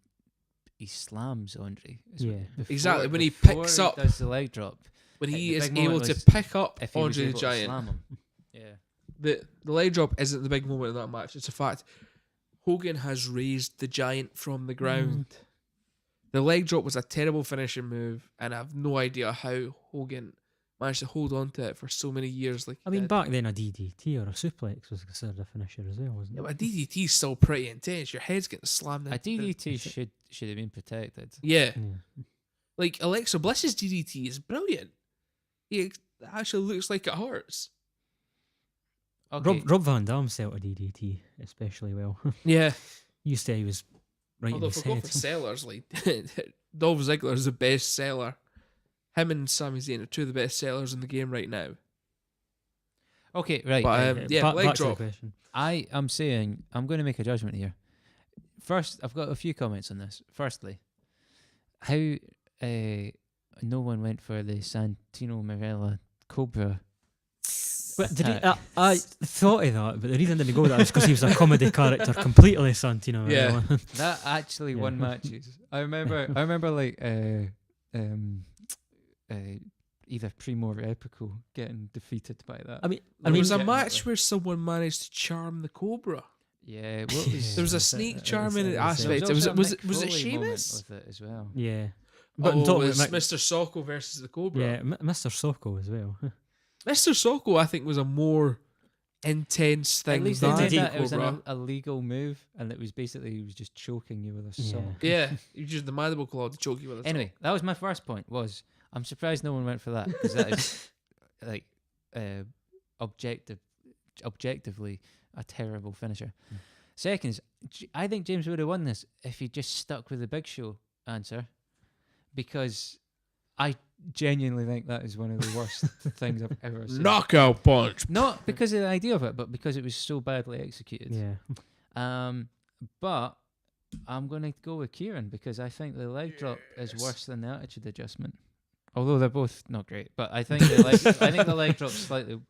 slams Andre. Is Yeah. before- Exactly, when he before picks he up- does the leg drop. When the he is big moment able to was pick up If he was Andre the able to Giant. slam him. Yeah. The leg drop isn't the big moment in that match. It's a fact. Hogan has raised the Giant from the ground. The leg drop was a terrible finishing move, and I have no idea how Hogan managed to hold on to it for so many years. Like I he mean, did. back then a DDT or a suplex was considered a finisher as well, wasn't Yeah, it? but a DDT is still pretty intense. Your head's getting slammed. A into- DDT should have been protected. Yeah, Yeah. like Alexa Bliss's DDT is brilliant. It actually looks like it hurts. Okay. Rob Van Dam sold a DDT especially well. Yeah, You say he was right although in if his we go head. for sellers, like Dolph Ziggler is the best seller. Him and Sami Zayn are two of the best sellers in the game right now. Okay, right. But, right. yeah, leg back to the drop. question. I am saying I'm going to make a judgment here. First, I've got a few comments on this. Firstly, how no one went for the Santino Marella Cobra. But attack. I thought of that, but the reason I didn't go that was because he was a comedy character completely, Santino. Yeah. Marella. That actually won Yeah. matches. I remember like either Primo or Epico getting defeated by that. I mean, There was a yeah. match where someone managed to charm the Cobra. Yeah, what was There was a It snake charming aspect. There was Was also it a was it Mick Foley moment Sheamus? with it as well. yeah. But I'm talking it was about Mr. Socko versus the Cobra. yeah, Mr. Socko as well. Mr. Socko, I think, was a more intense thing At least than they did the that. It was Cobra. a legal move, and it was basically he was just choking you with a Yeah. saw. Yeah, you used the mandible claw to choke you with it. Anyway, that was my first point. Was I'm surprised no one went for that because that is like objectively a terrible finisher. Second is, I think James would have won this if he just stuck with the Big Show answer, because I genuinely think that is one of the worst things I've ever seen. knockout punch. Not because of the idea of it, but because it was so badly executed. Yeah. But I'm going to go with Kieran because I think the leg drop is worse than the attitude adjustment. Although they're both not great, but I think the leg drop's slightly.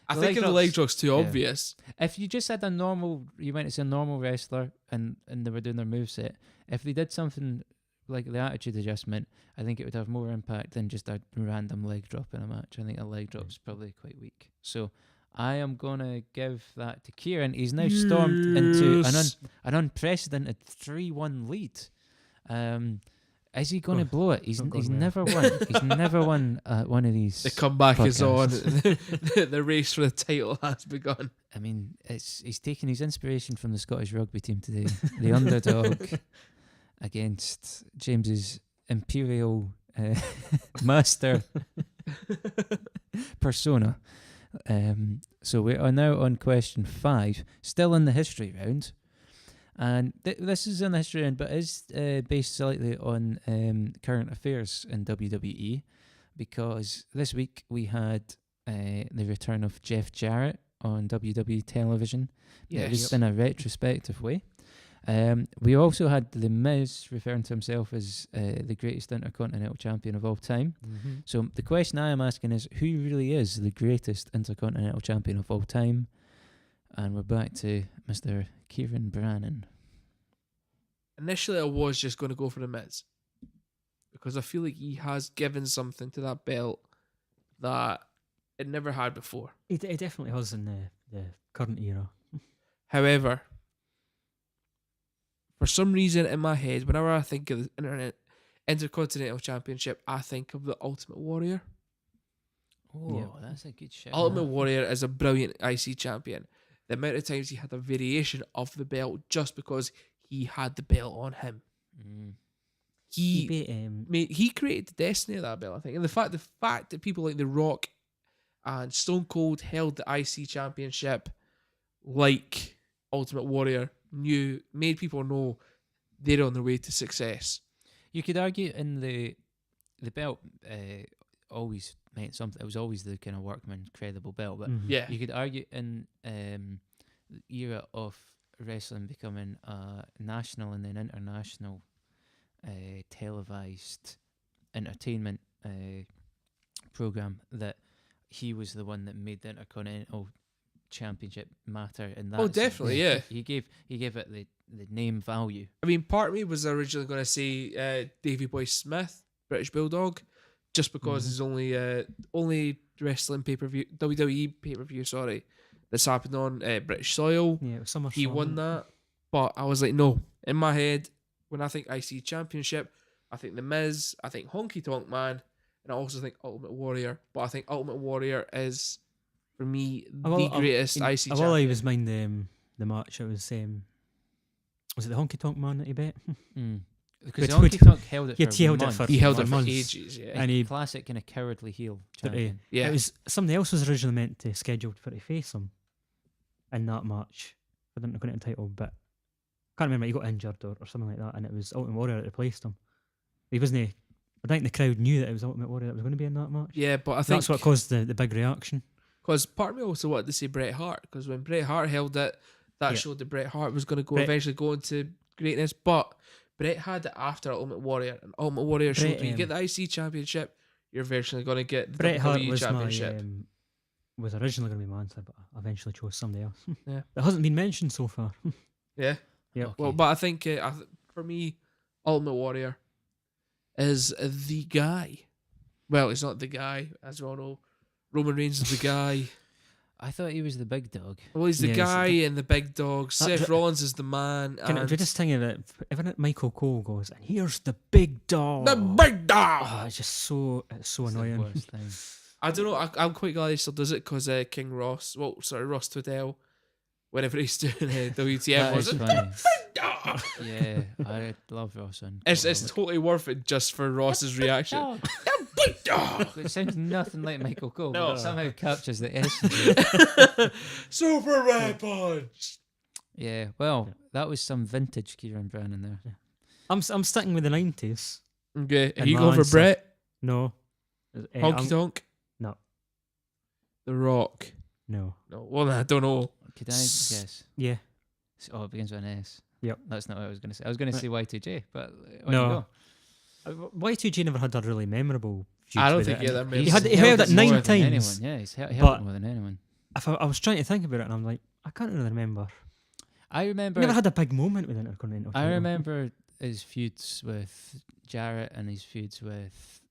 I The think leg the leg drop's- drop's too yeah. obvious. If you just had you went to see a normal wrestler and they were doing their moveset. If they did something like the attitude adjustment, I think it would have more impact than just a random leg drop in a match. I think a leg drop's probably quite weak. So I am gonna give that to Kieran. He's now stormed into an unprecedented 3-1 lead. Is he going to blow it? He's not going he's well. never won. He's never won one of these. The comeback is on. podcasts. The race for the title has begun. I mean, he's taking his inspiration from the Scottish rugby team today, the underdog against James's imperial master persona. So we are now on question 5, still in the history round. And this is in the history round, but is based slightly on current affairs in WWE, because this week we had the return of Jeff Jarrett on WWE television. It was in a retrospective way. We also had The Miz referring to himself as the greatest Intercontinental Champion of all time. Mm-hmm. So the question I am asking is, who really is the greatest Intercontinental Champion of all time? And we're back to Mr. Kieran Brannan. Initially, I was just going to go for the Miz because I feel like he has given something to that belt that it never had before. It definitely was in the current era. However, for some reason in my head, whenever I think of the Intercontinental Championship, I think of the Ultimate Warrior. Oh, Yeah. that's a good shout. Ultimate Warrior is a brilliant IC champion. The amount of times he had a variation of the belt just because he had the belt on him. Mm. He created the destiny of that belt, I think. And the fact that people like The Rock and Stone Cold held the IC championship like Ultimate Warrior made people know they're on their way to success. You could argue in the belt always meant something. It was always the kind of workman credible belt, but Mhm. Yeah. you could argue in the era of wrestling becoming a national and then international televised entertainment program that he was the one that made the Intercontinental Championship matter in that. Oh, sense. definitely, yeah. He gave it the name value. I mean, part of me was originally going to say Davey Boy Smith, British Bulldog, just because Mhm. his only wrestling pay-per-view, WWE pay-per-view, sorry, that's happened on British soil. Yeah, it was SummerSlam. He won that. But I was like, no. In my head, when I think IC Championship, I think The Miz, I think Honky Tonk Man, and I also think Ultimate Warrior. But I think Ultimate Warrior is, for me, the Well, greatest IC While I champion. was mind the match, it was it the Honky Tonk Man that he bet? Because Which- Honky Tonk held it he for held it months. for- He held it for months. ages, yeah. And he- Classic kind of cowardly heel But, champion. Yeah. It was somebody else was originally meant to scheduled for to face him in that match for the Intercontinental title, but can't remember, he got injured or something like that, and it was Ultimate Warrior that replaced him. He wasn't. I think the crowd knew that it was Ultimate Warrior that was going to be in that match. Yeah, but I think That's what caused the big reaction. because part of me also wanted to say Bret Hart, because when Bret Hart held it, that Yeah. showed that Bret Hart was going to go Bret- eventually go into greatness. But Bret had it after Ultimate Warrior, and Ultimate Warrior showed Bret, when you get the IC championship, you're eventually going to get the Bret Hart WWE was championship. was originally going to be my answer, but I eventually chose somebody else. Yeah. That hasn't been mentioned so far. Yeah. Yeah. Okay. Well, but I think for me, Ultimate Warrior is the guy. Well, it's not the guy, as we all know. Roman Reigns is the guy. I thought he was the big dog. Well, he's the Yeah, he's guy and the big dog. Seth dr- Rollins is the man. Can I And just think of it? Even Michael Cole goes, and here's the big dog. the big dog. Oh, it's just so It's so the annoying. worst thing. I don't know. I'm quite glad he still does it because King Ross, Ross Tweddell, whenever he's doing WTF, That was is it? funny. Dog. Yeah, I love Ross. And It's Cole. totally worth it just for Ross's reaction. Dog. The big dog. It sounds nothing like Michael Cole, No. but it somehow captures the essence of it. Super Red Punch. Yeah, well, that was some vintage Kieran Brennan there. I'm sticking with the 90s. Okay, are And you my going for answer- Brett? No. Honky Tonk? No. The Rock? No. No. Well, I don't know. Could I guess? Yeah. Oh, it begins with an S. Yep. That's not what I was going to say. I was going to say Y2J, but on No. you go. Y2J never had a really memorable feud. I don't with think it. he had that And many. He held it more 9 than times. Anyone. Yeah, he's held But- it more than anyone. If I was trying to think about it, and I'm like, I can't really remember. I remember. He never had a big moment with Intercontinental I title. remember his feuds with Jarrett and his feuds with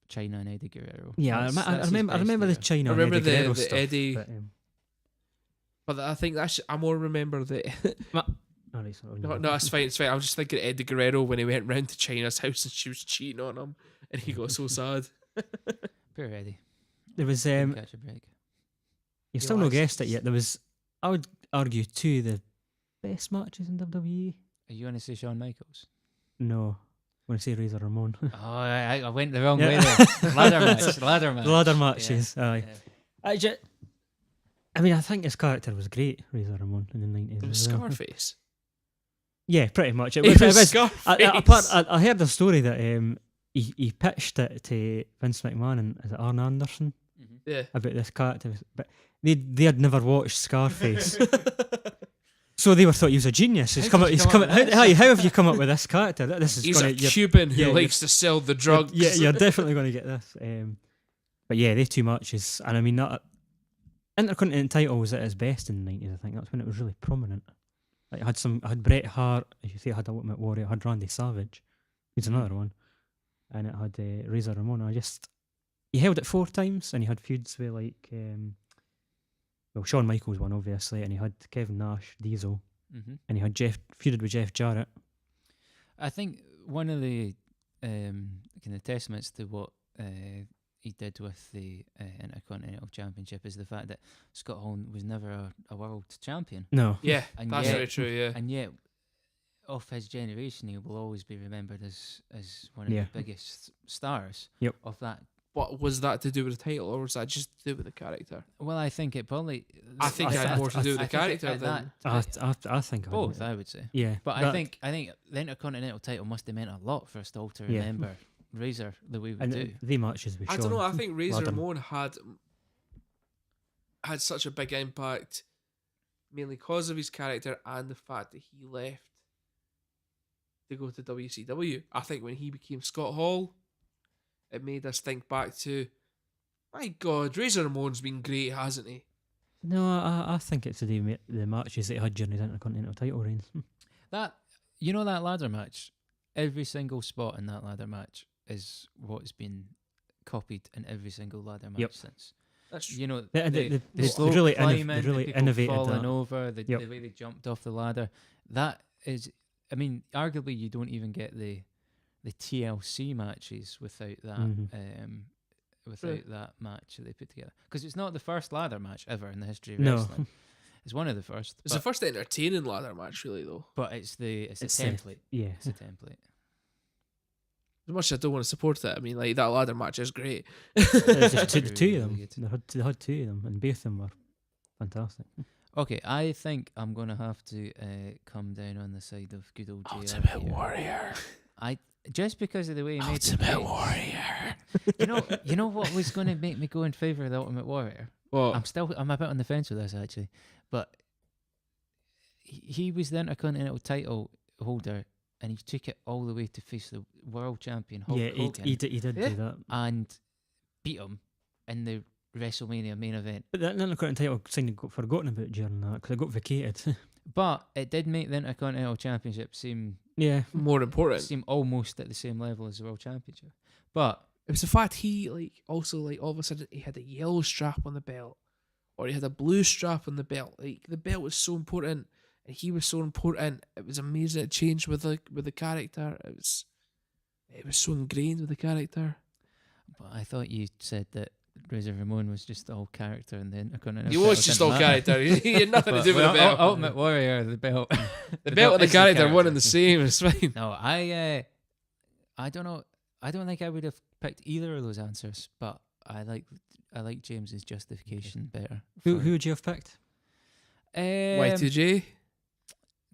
China and Eddie Guerrero. Yeah, That's I his remember. I best remember the era. China. I remember and Eddie Guerrero the stuff, Eddie. But, But I think I more remember the. alright, so No, it's fine. It's fine. I was just thinking Eddie Guerrero when he went round to China's house and she was cheating on him, and he got so sad. Poor Eddie. There was Couldn't catch a break. you've You still know, not it's- guessed it yet. There was, I would argue, 2 of the best matches in WWE. Are you going to say Shawn Michaels? No, I want to say Razor Ramon. Oh, I went the wrong Yeah. way there. Ladder match. Ladder match. The ladder matches. Aye. Yeah. I mean, I think his character was great, Razor Ramon, in the 90s. It was as well. Scarface. Yeah, pretty much. It It was. was It was Scarface. I heard the story that he pitched it to Vince McMahon and is it Arn Anderson Mhm. Yeah. about this character, but they had never watched Scarface, so they were thought he was a genius. He's How come did up. you He's come come. up with this? How have you come up with this character? This is He's gonna. a Cuban who yeah, likes to sell the drugs. Yeah, you're definitely going to get this. But yeah, they 2 matches, and I mean that Intercontinental title was at its best in the 90s. I think that's when it was really prominent. Like I had Bret Hart, as you say, I had Ultimate Warrior, I had Randy Savage, who's another one, and it had Razor Ramon. He held it 4 times, and he had feuds with like, well, Shawn Michaels won obviously, and he had Kevin Nash, Diesel, Mm-hmm. and he had feuded with Jeff Jarrett. I think one of the kind of testaments to what he did with the Intercontinental Championship is the fact that Scott Hall was never a world champion, No, Yeah, And that's yet- very true. Yeah. and yet of his generation, he will always be remembered as one of Yeah. the biggest stars Yep. of that. But was that to do with the title, or was that just to do with the character? Well, I think it probably. I think it had more to do with the character than. I think I both. would. I would say. Yeah, But I that- think the Intercontinental title must have meant a lot for us all to Yeah. remember Razor the way we and do. the matches with I Shawn. don't know. I think Razor Ladder. Ramon had such a big impact, mainly because of his character and the fact that he left to go to WCW. I think when he became Scott Hall, it made us think back to, my God, Razor Ramon's been great, hasn't he? No, I think it's the matches that he had during his Intercontinental title reigns. That that ladder match, every single spot in that ladder match is what's been copied in every single ladder match Yep. since. That's true. You know, They slow really climbing, they the really people innovated falling that. over, the Yep. way they jumped off the ladder. That is, I mean, arguably you don't even get the the TLC matches without that. Mhm. Without Right. that match that they put together, because it's not the first ladder match ever in the history of No. wrestling. It's one of the first. It's the first entertaining ladder match, really, though. But it's the It's a the- template. Yeah. It's a template. As much as I don't want to support that, I mean, like, that ladder match is great. There's just the Really, two of really them. good. They had two of them, and both of them were fantastic. Okay, I think I'm gonna have to come down on the side of good old JR Ultimate here. Warrior. Just because of the way he made it. Ultimate Warrior. You know what was going to make me go in favour of the Ultimate Warrior? What? I'm a bit on the fence with this actually, but he was the Intercontinental title holder, and he took it all the way to face the world champion Hulk Yeah, Hogan he did Yeah. do that. and beat him in the WrestleMania main event. But that Intercontinental title thing got forgotten about during that because it got vacated. But it did make the Intercontinental Championship seem yeah. More important. almost at the same level as the World Championship. But It was the fact he, like, also, like, all of a sudden he had a yellow strap on the belt, or he had a blue strap on the belt. Like, the belt was so important, and he was so important. It was amazing. It changed with the character. It was so ingrained with the character. I thought you said that Razor Ramon was just all character and the Intercontinental. He was title just didn't all matter. character. He had nothing to But do with the belt. Ultimate Warrior, the belt. The belt and the is character are one and the same. It's fine. No, I don't know. I don't think I would have picked either of those answers, but I like James's justification better. Who would you have picked? Y2J.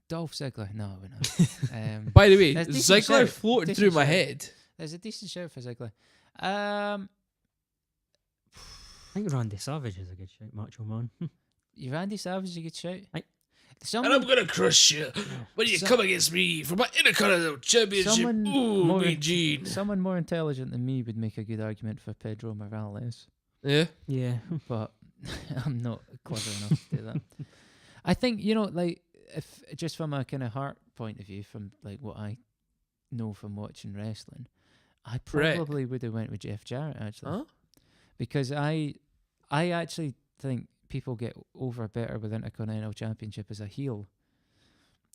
Dolph Ziggler? No, I wouldn't. By the way, That's decent Ziggler shout. floated Decent through my shout. head. There's a decent shout for Ziggler. I think Randy Savage is a good shout, Macho Man. Randy Savage is a good shout. Aye. And I'm gonna crush you when you So- come against me for my Intercontinental Championship. Someone Ooh, more me in- Gene. Someone more intelligent than me would make a good argument for Pedro Morales, Yeah. Yeah. but I'm not clever enough to do that. I think, like, if just from a kind of heart point of view, from like what I know from watching wrestling, I Right. probably would have went with Jeff Jarrett actually, Huh? because I actually think people get over better with Intercontinental Championship as a heel,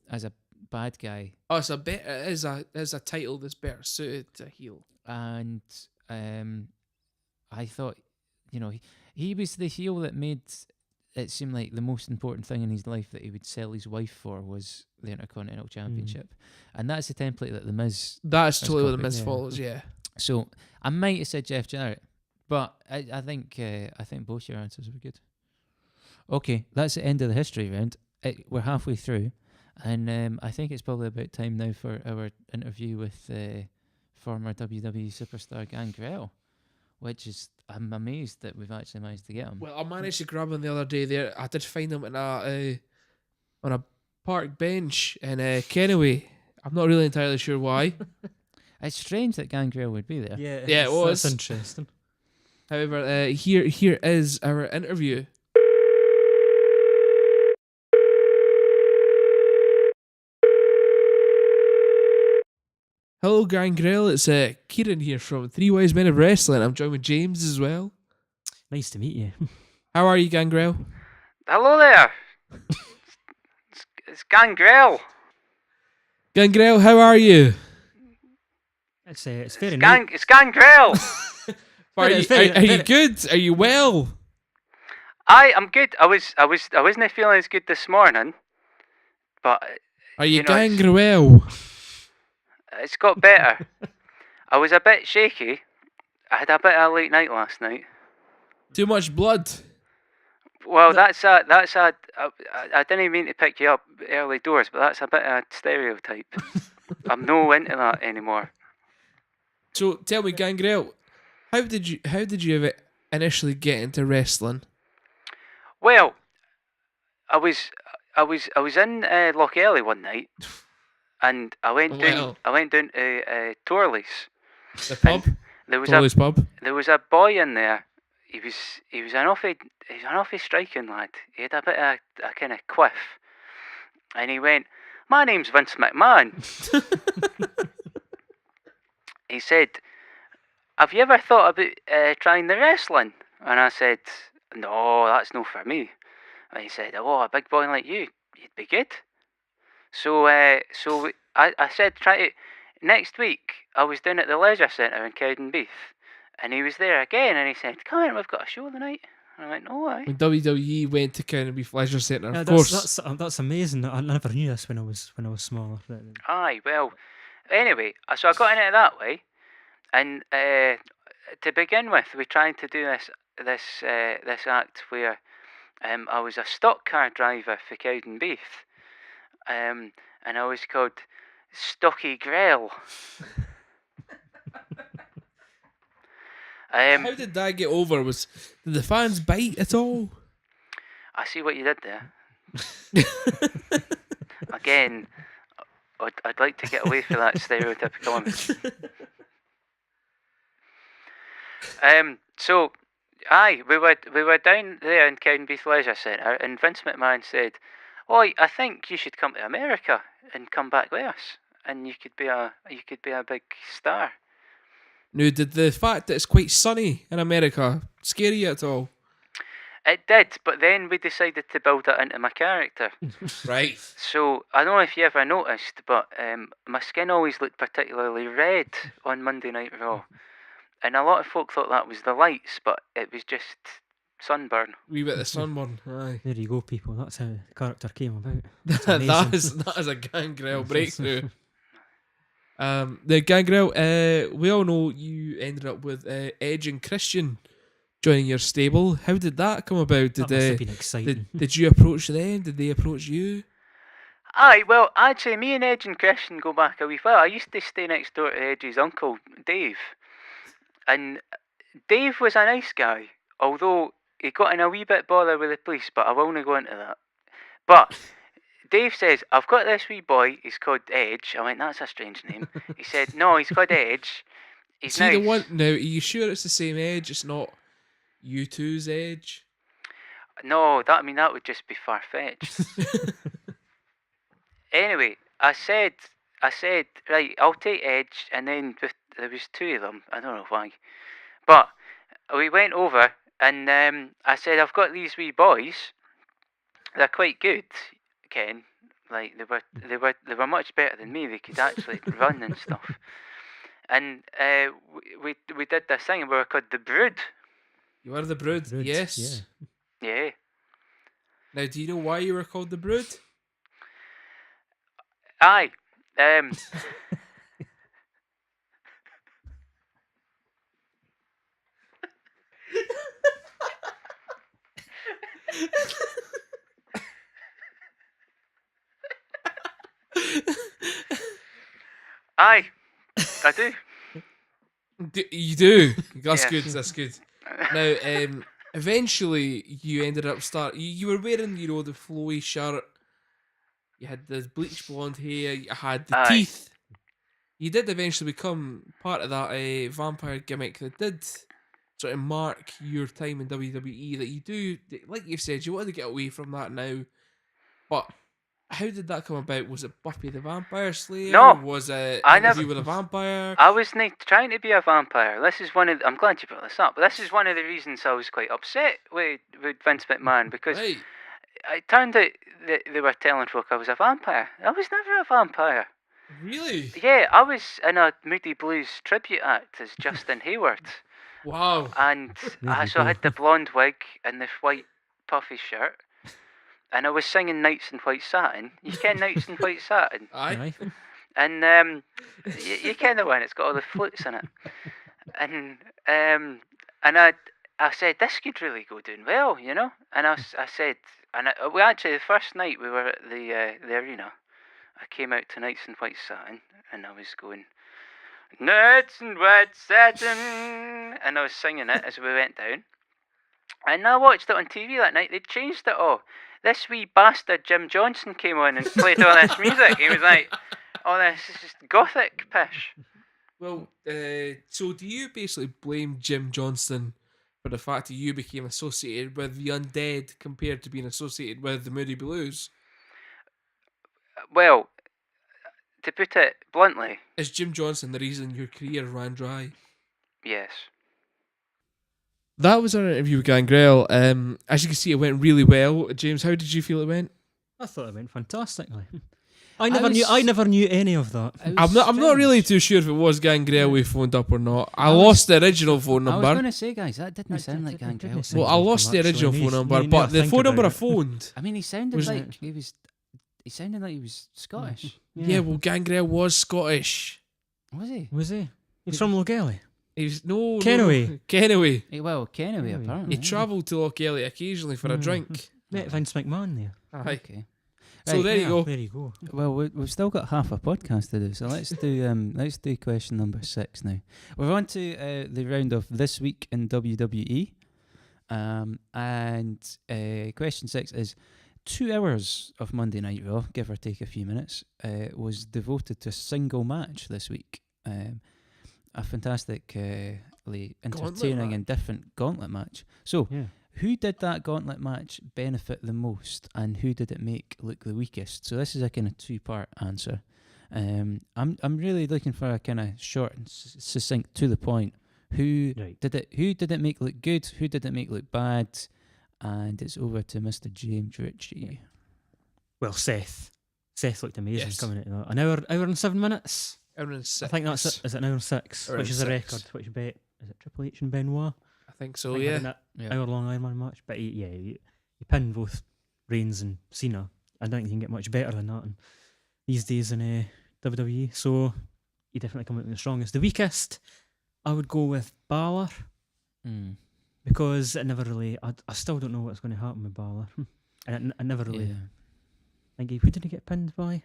as a bad guy, Oh, it's it is a title that's better suited to heel. and I thought, he was the heel that made it seem like the most important thing in his life that he would sell his wife for was the Intercontinental Championship, and that's the template that the Miz. That's totally what the copied, Miz yeah. follows. Yeah. So I might have said Jeff Jarrett, but I think both your answers were good. Okay, that's the end of the history round. We're halfway through, and I think it's probably about time now for our interview with former WWE superstar Gangrel, which is, I'm amazed that we've actually managed to get him. Well, I managed to grab him the other day. There, I did find him in on a park bench in Kennoway. I'm not really entirely sure why. It's strange that Gangrel would be there. Yeah, it was. That's interesting. However, here is our interview. Hello, Gangrel. It's Kieran here from Three Wise Men of Wrestling. I'm joined with James as well. Nice to meet you. How are you, Gangrel? Hello there. It's Gangrel. Gangrel, how are you? It's very nice. It's Gangrel. Are you, It's very- are you very- good? Are you well? I'm good. I wasn't feeling as good this morning, but Are you, You know, it's- Gangrel? it's got better. I was a bit shaky. I had a bit of a late night last night. Too much blood. Well, I didn't mean to pick you up early doors, but that's a bit of a stereotype. I'm no into that anymore. So tell me, Gangrel, how did you ever initially get into wrestling? Well, I was in Lochelley one night, and I went Well. down to Torley's. The pub, There was Tolly's pub. There was a boy in there. He was an awfully striking lad. He had a bit of a kind of quiff, and he went, "My name's Vince McMahon." He said, "Have you ever thought about trying the wrestling?" And I said, "No, that's no for me." And he said, "Oh, a big boy like you'd be good." So I said, next week, I was down at the Leisure Centre in Cowdenbeath, and he was there again, and he said, "Come in, we've got a show tonight." And I went, "Oh, aye." When WWE went to Cowdenbeath Leisure Centre, Yeah, of course. that's amazing. I never knew this when I was smaller. Aye, well, anyway, so I got in it that way, and to begin with, we tried to do this act where I was a stock car driver for Cowdenbeath, and I was called Stocky Grell. How did that get over? Did the fans bite at all? I see what you did there. Again, I'd like to get away from that stereotypical image. So, aye, we were down there in Cowdenbeath Leisure Centre, and Vince McMahon said, "Oh, I think you should come to America and come back with us, and you could be a big star." Now, did the fact that it's quite sunny in America scare you at all? It did, but then we decided to build it into my character. Right. So, I don't know if you ever noticed, but my skin always looked particularly red on Monday Night Raw. And a lot of folk thought that was the lights, but it was just sunburn. Wee bit of sunburn, aye. There you go, people. That's how the character came about. that is a Gangrel breakthrough. The Gangrel, we all know you ended up with Edge and Christian joining your stable. How did that come about? That must have been exciting. Did you approach them? Did they approach you? Aye, well, actually, me and Edge and Christian go back a wee while. I used to stay next door to Edge's uncle, Dave. And Dave was a nice guy, although he got in a wee bit bother with the police, but I will not go into that. But Dave says, "I've got this wee boy, he's called Edge." I went, "That's a strange name." He said, "No, he's called Edge. He's See nice." the one now, are you sure it's the same Edge? It's not U2's Edge? No, that would just be far-fetched. Anyway, I said, right, I'll take Edge, and then there was two of them. I don't know why, but we went over, and I said, "I've got these wee boys. They're quite good, Ken. Like they were much better than me. They could actually run and stuff." And we did this thing, and we were called the Brood. You are the Brood, Brood, yes. Yeah. Now, do you know why you were called the Brood? Aye. Aye, I do. You do? That's Yes. good, that's good. Now, eventually, you ended up you were wearing, the flowy shirt. You had the bleach blonde hair. You had the Aye. teeth. You did eventually become part of that vampire gimmick that did sort of mark your time in WWE. That you do, like you said, you want to get away from that now. But how did that come about? Was it Buffy the Vampire Slayer? No, Was it I Interview never- with a Vampire? I was trying to be a vampire. This is I'm glad you brought this up, but this is one of the reasons I was quite upset with Vince McMahon, because Right. it turned out that they were telling folk I was a vampire. I was never a vampire. Really? Yeah, I was in a Moody Blues tribute act as Justin Hayward, Wow. and There you so I go. had the blonde wig and the white puffy shirt, and I was singing Nights in White Satin. You ken Nights in White Satin? Aye. Aye. And you ken the one. It's got all the flutes in it. And I said, this could really go down well, you know. And I said, we actually, the first night we were at the arena, I came out to Nights in White Satin, and I was going, "Nights in White Satin," and I was singing it as we went down. And I watched it on TV that night. They changed it all. This wee bastard Jim Johnson came on and played all this music. He was like, "Oh, this is just gothic pish." Well, so do you basically blame Jim Johnston for the fact that you became associated with the undead compared to being associated with the Moody Blues? Well, to put it bluntly, Is Jim Johnston the reason your career ran dry? yes. That was our interview with Gangrel. As you can see, it went really well. James, how did you feel it went? I thought it went fantastically. I never knew any of that. I'm not really too sure if it was Gangrel we phoned up or not. I lost the original phone I was number. going to say, guys, that didn't sound like Gangrel. didn't Well, I sound lost like the him, original actually. phone number, Need but to the think phone number I about it. phoned. I mean, he sounded Was like he sounded like he was Scottish. Yeah, well, Gangrel was Scottish. Was he? Was he? He's from Logelly. He was no Kennoway. Kennoway. Well, Kennoway, Kennoway. apparently. He travelled to Lochgelly occasionally for a drink. Met Vince McMahon there. Aye. Okay. So Right, there you go. There you go. Well, we've still got half a podcast to do, so let's do question number 6 now. We're on to the round of this week in WWE, and question 6 is 2 hours of Monday Night Raw, give or take a few minutes, was devoted to a single match this week. A fantastically entertaining and different gauntlet match. So, Yeah. who did that gauntlet match benefit the most, and who did it make look the weakest? So this is a kind of 2-part answer. I'm really looking for a kind of short and succinct, to the point. Who Right. did it make look good? Who did it make look bad? And it's over to Mr. James Ritchie. Well, Seth. Seth looked amazing Yes. coming into that. An hour and 7 minutes. Everyone's I six. think that's it. Is it an hour and 6? Around Which is a 6. record. Which bet is it Triple H and Benoit? I think so, I think yeah. having that Yeah. hour-long Ironman match. But he pinned both Reigns and Cena. I don't think you can get much better than that these days in WWE. So he definitely come out with the strongest. The weakest, I would go with Balor, Mm. because it never really. I still don't know what's going to happen with Balor, and I never really. Yeah. Think who did he get pinned by?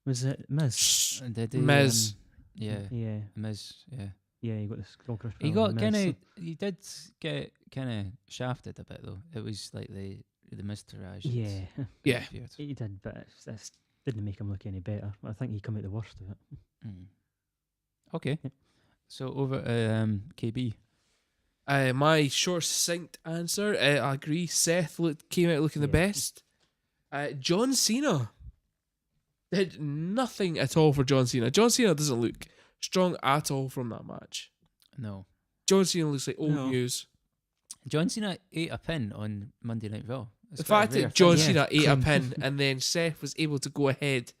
Was it Miz? Did he, Miz. yeah. Yeah, Miz. Yeah. yeah. He got the skull crush. He by got Miz. kind of. He did get kind of shafted a bit though. It was like the Miztourage. Yeah, Yeah. he did, but it didn't make him look any better. I think he come out the worst of it. Mm. Okay. Yeah. So over KB. My short, succinct answer, I agree. Seth came out looking the Yeah. best. John Cena did nothing at all for John Cena. John Cena doesn't look strong at all from that match. No. John Cena looks like old No. news. John Cena ate a pin on Monday Night Raw. It's The quite a fact rare that John thing. Cena ate a Clean. pin and then Seth was able to go ahead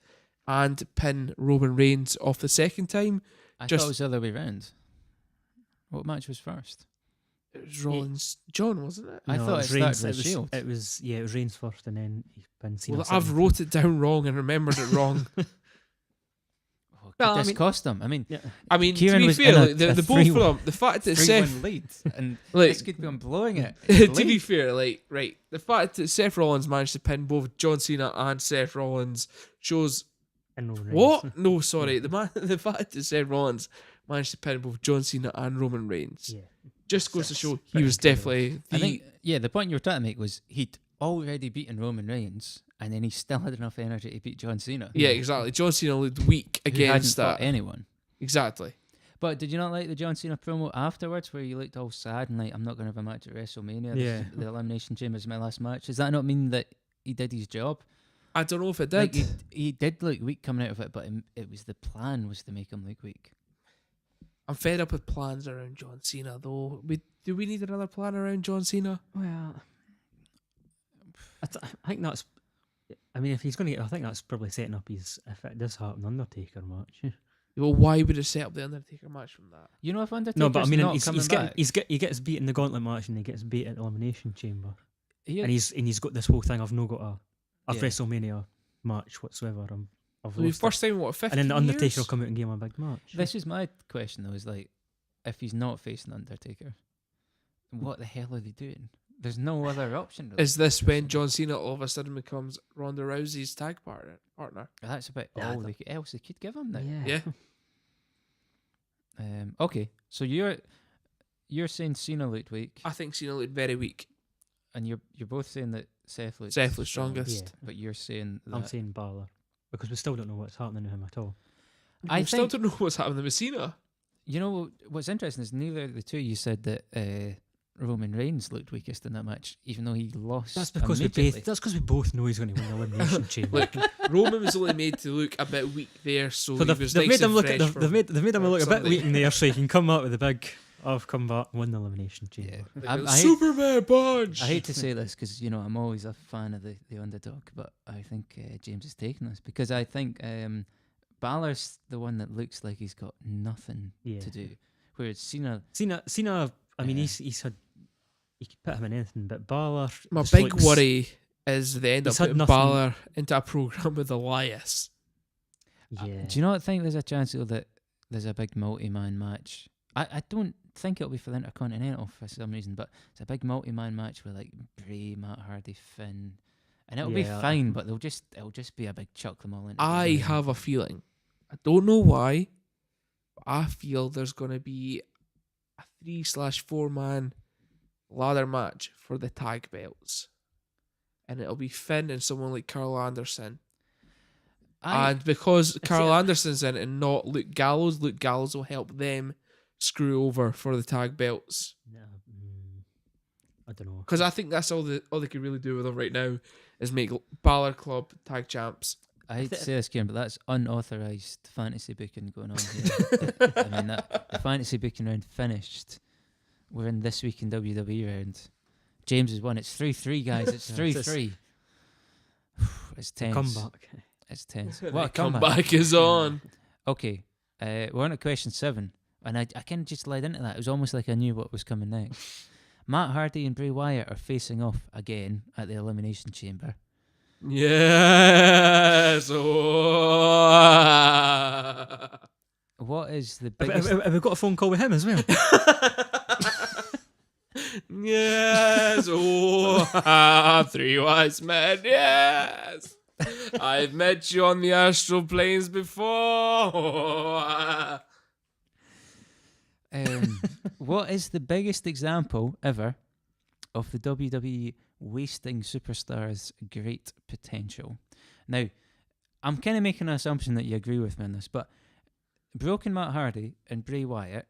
and pin Roman Reigns off the second time. I just- thought it was the other way round. What match was first? It was Rollins John, wasn't it? I No, thought it it was Reigns. started with Shield. It was Reigns first, and then he pinned Cena. Well, I've second. wrote it down wrong and remembered it wrong. Oh, Well, could this I mean- cost him? I mean, Yeah. I mean, Kieran to be was fair, in a- like, the a both of 3-1 them, the fact that Seth 3-1 lead, and like- this could be on blowing it. to be Lead. fair, like, right, the fact that Seth Rollins managed to pin both John Cena and Seth Rollins shows And Roman Reigns. what? No, sorry, the fact that Seth Rollins managed to pin both John Cena and Roman Reigns Yeah. just goes to That's show he pretty was incredible. definitely I the. think, yeah, the point you were trying to make was he'd already beaten Roman Reigns, and then he still had enough energy to beat John Cena. Yeah, exactly. John Cena looked weak who against hadn't fought that. anyone. Exactly. But did you not like the John Cena promo afterwards, where he looked all sad and like, I'm not going to have a match at WrestleMania. Yeah. The Elimination Chamber is my last match. Does that not mean that he did his job? I don't know if it did. Like, he did look weak coming out of it, but it was the plan was to make him look weak. I'm fed up with plans around John Cena, though. Do we need another plan around John Cena? Well, I think that's. I mean, if he's going to get, I think that's probably setting up his. If it does happen, Undertaker match. Well, why would it set up the Undertaker match from that? You know, if Undertaker's No, but I mean, not he's coming getting, back, he gets beat in the gauntlet match, and he gets beat at Elimination Chamber, he- and he's got this whole thing. I've not got a Yeah. WrestleMania match whatsoever. I've Well, lost it. first time, what, 15 And then the Undertaker years? will come out and give him a big match. this is my question though: is like, if he's not facing Undertaker, what the hell are they doing? There's no other option. Really. Is this when John Cena all of a sudden becomes Ronda Rousey's tag partner? That's about Yeah, all else they could give him now. Yeah. Okay, so you're saying Cena looked weak, I think Cena looked very weak. and you're both saying that Seth looked Seth was strong, strongest. Yeah. but you're saying that I'm saying Balor because we still don't know what's happening to him at all. I We still think don't know what's happening with Cena. you know what's interesting is neither of the two of you said that Roman Reigns looked weakest in that match, even though he lost. That's because immediately. That's because we both know he's going to win the Elimination Chamber. Look, Roman was only made to look a bit weak there, so So he was they've nice made him and look. fresh They've for made him look a bit Sunday. weak in there, so he can come out with a big I've come back, won the Elimination Chamber. Yeah. Like I a hate- Superman punch. I hate to say this because I'm always a fan of the underdog, but I think James is taking this because I think Balor's the one that looks like he's got nothing Yeah. to do, whereas Cena, Cena, I mean, Yeah. he's had, you could put him in anything, but Balor. My just big looks- worry is they end up He's had putting nothing- Balor into a program with Elias. Yeah. do you not think there's a chance though that there's a big multi-man match? I don't think it'll be for the Intercontinental for some reason, but it's a big multi-man match with like Bray, Matt Hardy, Finn, and it'll be Yeah. fine. But it'll just be a big chuck them all in. I have a feeling. I don't know why, but I feel there's going to be a 3/4 man ladder match for the tag belts. And it'll be Finn and someone like Carl Anderson. And because Carl Anderson's in it and not Luke Gallows will help them screw over for the tag belts. No, I don't know. Because I think that's all they can really do with them right now is make Balor Club tag champs. I hate to say this, Kieran, but that's unauthorized fantasy booking going on here. I mean, the fantasy booking round finished. We're in this week in WWE round. James has won. It's 3-3, guys. It's 3-3. It's tense. Comeback. It's tense. The What a comeback. comeback is on. Okay, we're on at question 7, and I kind of just led into that. It was almost like I knew what was coming next. Matt Hardy and Bray Wyatt are facing off again at the Elimination Chamber. Yes. Oh. What is the Have, biggest? have we got a phone call with him as well? Yes. Oh. 3 wise men. Yes. I've met you on the astral planes before. What is the biggest example ever of the WWE wasting superstars' great potential? Now, I'm kind of making an assumption that you agree with me on this, but Broken Matt Hardy and Bray Wyatt,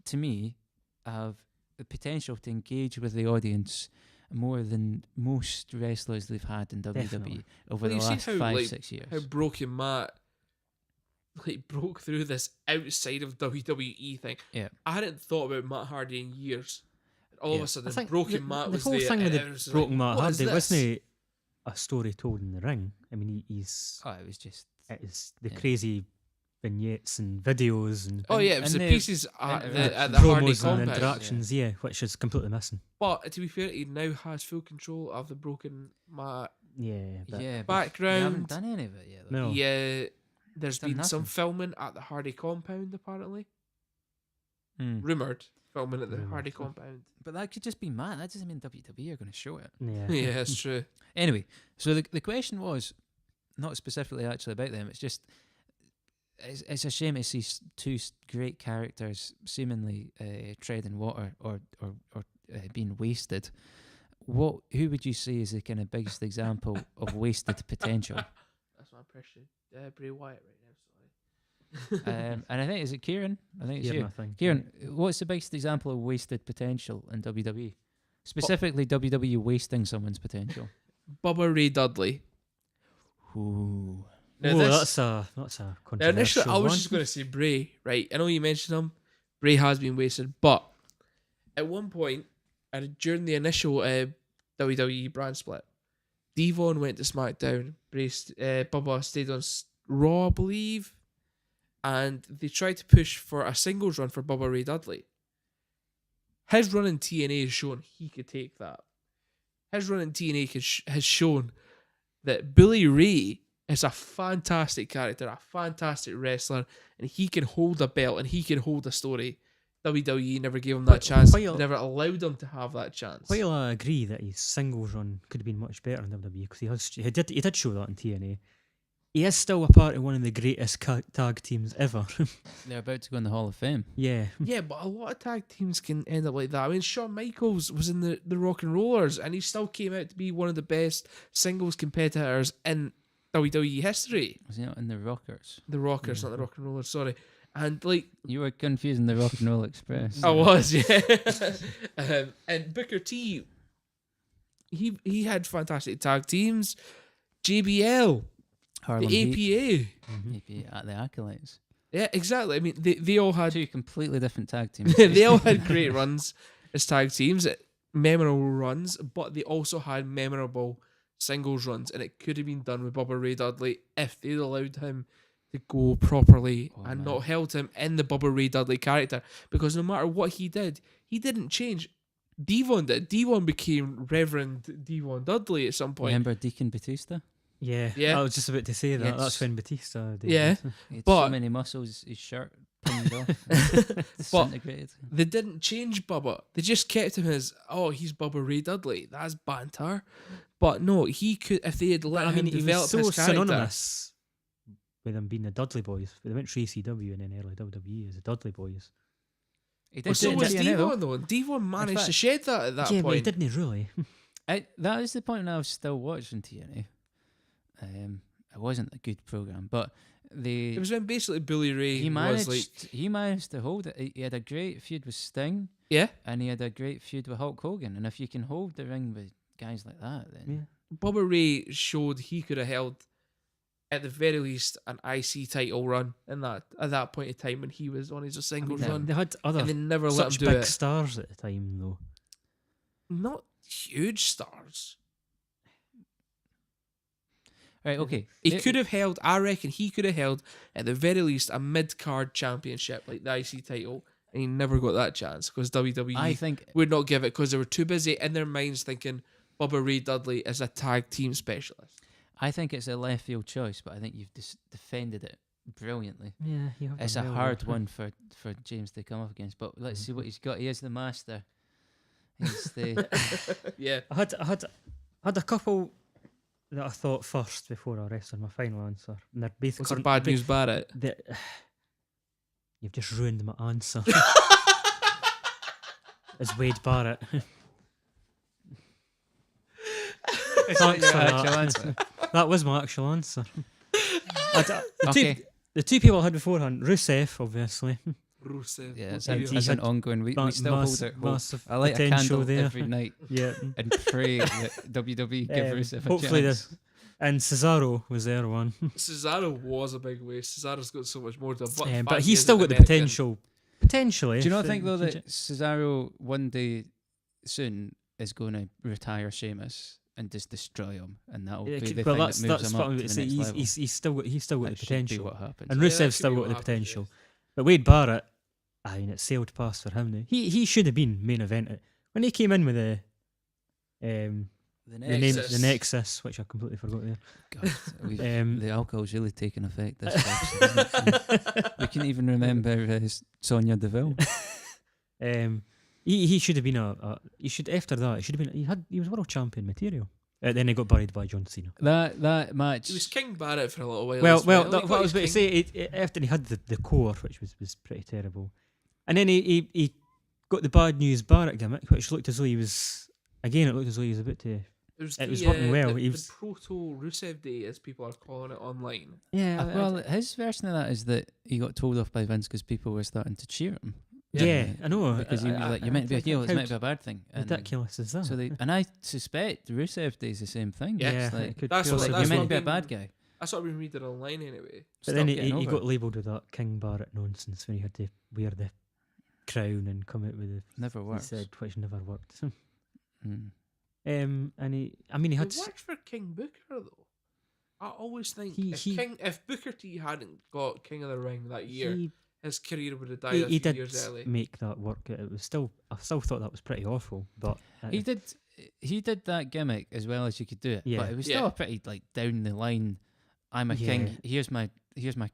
to me, have the potential to engage with the audience more than most wrestlers they've had in WWE Definitely. over Well, the you see last how, 5-6 years. How Broken Matt broke through this outside of WWE thing. Yeah. I hadn't thought about Matt Hardy in years. All of Yeah. a sudden, Broken Matt was the whole there. thing with and the it was like, Broken Matt what is Hardy this? wasn't a story told in the ring. I mean, he's Oh, it was just it's the Yeah. crazy vignettes and videos and Oh yeah, it was and the the pieces at interactions. the Hardy promos and compound. interactions, yeah, which is completely missing. But to be fair, he now has full control of the Broken Matt. Yeah, but but background. You haven't done any of it yet. Though. No. Yeah, there's Done been some nothing. filming at the Hardy compound apparently. Mm. Rumored filming at the Rumored. Hardy compound. But that could just be Matt. That doesn't mean WWE are going to show it. yeah, Yeah, that's true. Anyway, so the question was not specifically actually about them. It's just it's a shame to see two great characters seemingly treading water or being wasted. Who would you say is the kind of biggest example of wasted potential? That's my impression. Bray Wyatt right now. Sorry. And I think is it Kieran? I think it's yeah, you. nothing. Kieran, what's the biggest example of wasted potential in WWE? Specifically, WWE wasting someone's potential. Bubba Ray Dudley. Ooh. Now Oh, this- that's a Now, initially, controversial I was one. just going to say Bray, right? I know you mentioned him. Bray has been wasted, but at one point, during the initial WWE brand split, Devon went to SmackDown. Bubba stayed on Raw, I believe, and they tried to push for a singles run for Bubba Ray Dudley. His run in TNA has shown he could take that. His run in TNA has shown that Billy Ray is a fantastic character, a fantastic wrestler, and he can hold a belt and he can hold a story. WWE never gave him that But chance. while- Never allowed him to have that chance. While I agree that his singles run could have been much better in WWE because he did show that in TNA, he is still a part of one of the greatest tag teams ever. They're about to go in the Hall of Fame. yeah, Yeah, but a lot of tag teams can end up like that. I mean, Shawn Michaels was in the Rock and Rollers, and he still came out to be one of the best singles competitors in WWE history. Was he not in the Rockers? The Rockers, not the Rock and Rollers. Sorry, and like You were confusing the Rock and Roll Express. I was, yeah. And Booker T, he had fantastic tag teams. JBL, Harlem the Heat. APA. Mm-hmm. Maybe at the Acolytes. Yeah, exactly. I mean, they all had Two completely different tag teams. they all had great runs as tag teams, memorable runs, but they also had memorable singles runs, and it could have been done with Bubba Ray Dudley if they'd allowed him to go properly Oh, and man. not held him in the Bubba Ray Dudley character. Because no matter what he did, he didn't change. Devon did. Devon became Reverend Devon Dudley at some point. Remember Deacon Batista? Yeah, Yeah. I was just about to say that. Yes. That's when Batista did Yeah. this. He had But- so many muscles, his shirt pinned off. Disintegrated. They didn't change Bubba. They just kept him as, he's Bubba Ray Dudley. That's banter. But no, he could, if they had let But, I him mean, he develop was so his character. synonymous with them being the Dudley Boys. They went through ECW and then early WWE as the Dudley Boys. He Well, did so it in was TNA, though. Devon though. Devon managed to fact- shed that at that yeah, but he point. didn't really. That is the point when I was still watching TNA. It wasn't a good program, but It was when basically Billy Ray he was like, managed to hold it. He had a great feud with Sting, yeah, and he had a great feud with Hulk Hogan. And if you can hold the ring with guys like that, then Yeah. Bubba Ray showed he could have held, at the very least, an IC title run in that at that point in time when he was on his singles They- run, They had other and they never let him such do big it. stars at the time, though. Not huge stars. right, okay. He could have held. I reckon he could have held at the very least a mid card championship like the IC title, and he never got that chance because WWE I think would not give it because they were too busy in their minds thinking Bubba Ray Dudley is a tag team specialist. it's a left field choice, but I think you've defended it brilliantly. Yeah, you have It's them a well, hard though. one for James to come up against, but let's see what he's got. He is the master. He's the Yeah. I had a couple that I thought first before I rested my final answer. And they're both What's the current- bad ba- news Barrett? You've just ruined my answer. It's Wade Barrett. It's not your actual answer. That was my actual answer. Okay. The two people I had beforehand, Rusev, obviously. Rusev. Yeah, it's, And it's he an had ongoing. We still hold it. massive I light a potential candle there. every night Yeah. and pray that WWE give Rusev a hopefully chance. and Cesaro was there one. Cesaro was a big waste. Cesaro's got so much more to him. But he's still got the potential. Potentially. Do you not if, think though can that Cesaro one day soon is going to retire Sheamus and just destroy him, and that'll Yeah, be the well, thing that's that moves that's him what up I'm to about the to say. next level? He's still got the That should be potential, what happens. and Yeah, that Rusev's should still be got what the happens, potential. yes. But Wade Barrett, I mean, it sailed past for him now. He should have been main event when he came in with the the the next, name Nexus. the Nexus, which I completely forgot there. God, Um, the alcohol's really taken effect this episode. Isn't it? We can even remember Sonia Deville. He should have been he should after that he should have been he was world champion material. Then he got buried by John Cena. That match. He was King Barrett for a little while. Well, as well, He that, got what I was his about to King- say, after he had the core, which was pretty terrible, and then he got the bad news Barrett gimmick, which looked as though he was it looked as though he was about to. It was working well. The, He was- the proto Rusev Day, as people are calling it online. Yeah, well, his version of that is that he got told off by Vince because people were starting to cheer him. yeah, I know. Because he was like, "You're meant to be a heel. It's meant to be a bad thing." How ridiculous is that? So and I suspect Rusev Day is the same thing. Yeah, It's like, it could That's feel what- like you're that's he meant what to be a I'm bad guy. That's what I've been reading online anyway. But then Stop getting he over got it. labelled with that King Barrett nonsense when he had to wear the crown and come out with the Never he works. said, which never worked. Mm. And he had It to, worked for King Booker though. I always think He- if Booker T hadn't got King of the Ring that year, he, his career would have died he, a he few did years early. make that work. It was still I still thought that was pretty awful, but He did that gimmick as well as you could do it. Yeah. But it was still Yeah. a pretty like down the line. I'm a Yeah. king. Here's my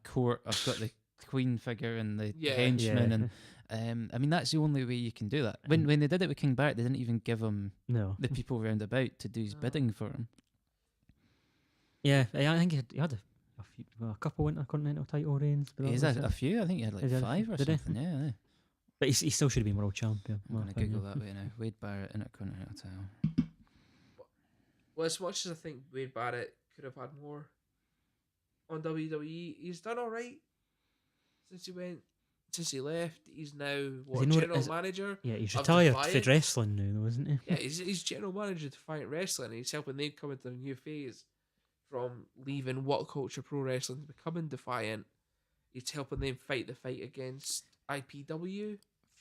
court. I've got the queen figure and the Yeah. henchman, and I mean that's the only way you can do that. When they did it with King Barrett, they didn't even give him no, the people round about to do his No. bidding for him. yeah, I think he had a couple intercontinental title reigns, but, that He's was had it. a few. I think he had like He did. 5 or Did he? something. Yeah. But he still should have been world champion. I'm in my gonna Google opinion. that way now. Wade Barrett Intercontinental title. Well, as much as I think Wade Barrett could have had more on WWE, he's done all right since he left. He's now general manager. Yeah, he's of retired Defiant. for wrestling now, though, isn't he? Yeah, he's general manager of Defiant Wrestling. And he's helping them come into a new phase from leaving What Culture Pro Wrestling to becoming Defiant. He's helping them fight the fight against IPW.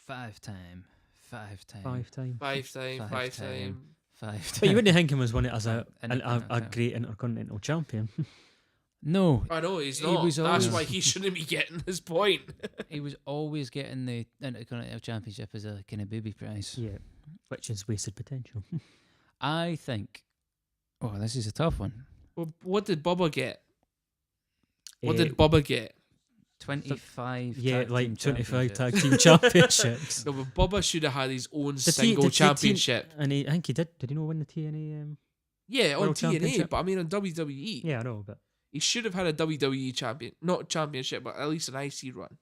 Five time. Five times. Five time. Five time. But you wouldn't think him as one as a Intercontinental. great intercontinental champion. No, I know he's He not. was That's always- why he shouldn't be getting this point. he was always getting the Intercontinental Championship as a kind of booby prize. Yeah, which is wasted potential. I think. Oh, this is a tough one. Well, what did Bubba get? What Eh, did Bubba get? 25. Yeah, tag like team 25 championships. tag team championships. No, but Bubba should have had his own The single T- championship. And I think he did. Did he not win the TNA? Yeah, on World TNA, Championship? but I mean on WWE. Yeah, I know, but He should have had a WWE champion, not championship, but at least an IC run.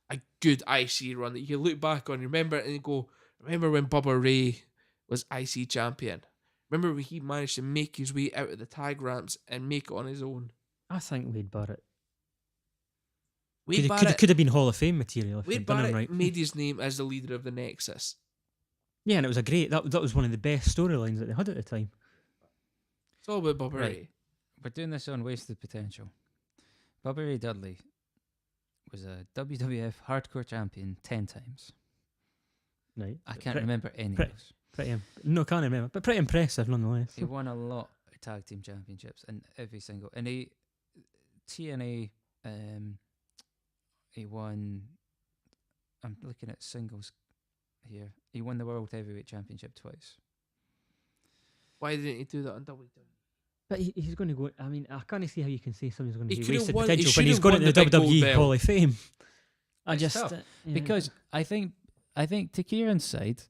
A good IC run that you can look back on, remember it and go, remember when Bubba Ray was IC champion? Remember when he managed to make his way out of the tag ramps and make it on his own? I think Wade Barrett Wade could Barrett, have been Hall of Fame material if Wade they'd done him Barrett right. made his name as the leader of the Nexus. Yeah, and it was a great. That was one of the best storylines that they had at the time. It's all about Bubba Right. Ray. We're doing this on wasted potential. Bobby Ray Dudley was a WWF Hardcore Champion 10 times. Right. I can't Pre- remember any pre- of those. Pretty. No, can't remember, but pretty impressive nonetheless. He won a lot of tag team championships and every single. And he TNA. He won. I'm looking at singles here. He won the World Heavyweight Championship twice. Why didn't he do that on WWE? But he's going to go. I mean, I can't see how you can say somebody's going to He be could've wasted won- he potential when he's should've going won into the the big gold WWE belt. Hall of Fame. I It's just tough, yeah. Because I think to Kieran's side,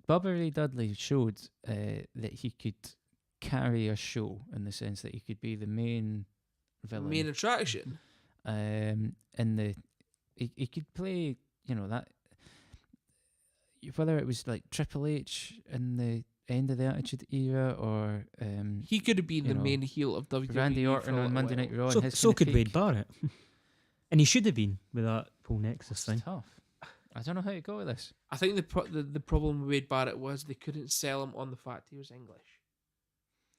Bobby Ray Dudley showed that he could carry a show in the sense that he could be the main villain. Main attraction. And he could play, that whether it was like Triple H in the end of the Attitude Era or He could have been you the know, main heel of WWE. Randy for Orton a on little Monday while. Night Raw. and so, his so kinda could Wade peak. Barrett, and he should have been with that whole Nexus thing. It's tough. I don't know how to go with this. I think the problem with Wade Barrett was they couldn't sell him on the fact he was English.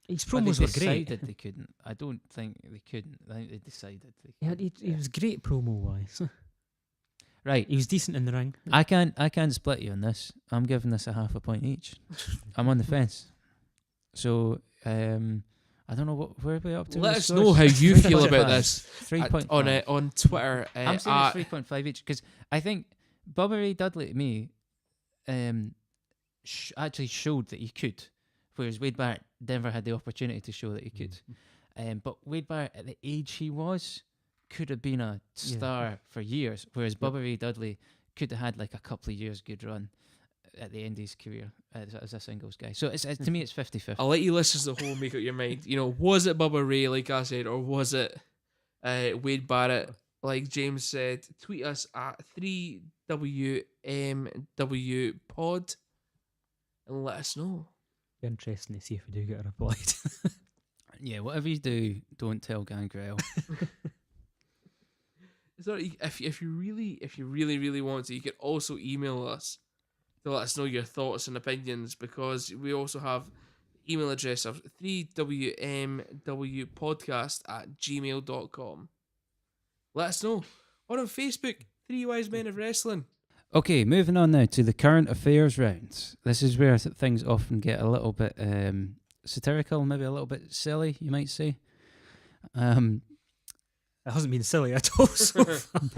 His But promos they were great. decided they couldn't. I don't think they couldn't. I think they decided they He, couldn't. he was great promo wise. Right. He was decent in the ring. I can't split you on this. I'm giving this a half a point each. I'm on the fence. So I don't know where are we up to. Let with us scores? know how you feel 3.5. about this 3.5. on Twitter. I'm saying it's 3.5 each because I think Bobby Ray Dudley to me actually showed that he could, whereas Wade Barrett never had the opportunity to show that he could. But Wade Barrett, at the age he was, could have been a star for years, whereas Bobby Ray Dudley could have had like a couple of years good run at the end of his career as a singles guy. So it's to me, it's 50-50. I'll let you listen to the whole, make up your mind. Was it Bubba Ray, like I said, or was it Wade Barrett? Like James said, tweet us at 3WMW Pod and let us know. Be interesting to see if we do get a reply. Yeah, whatever you do, don't tell Gangrel. So if you really want to, you can also email us to let us know your thoughts and opinions, because we also have the email address of 3WMWpodcast@gmail.com. Let us know. Or on Facebook, 3 Wise Men of Wrestling. Okay, moving on now to the current affairs round. This is where things often get a little bit satirical, maybe a little bit silly, you might say. It hasn't been silly at all so far.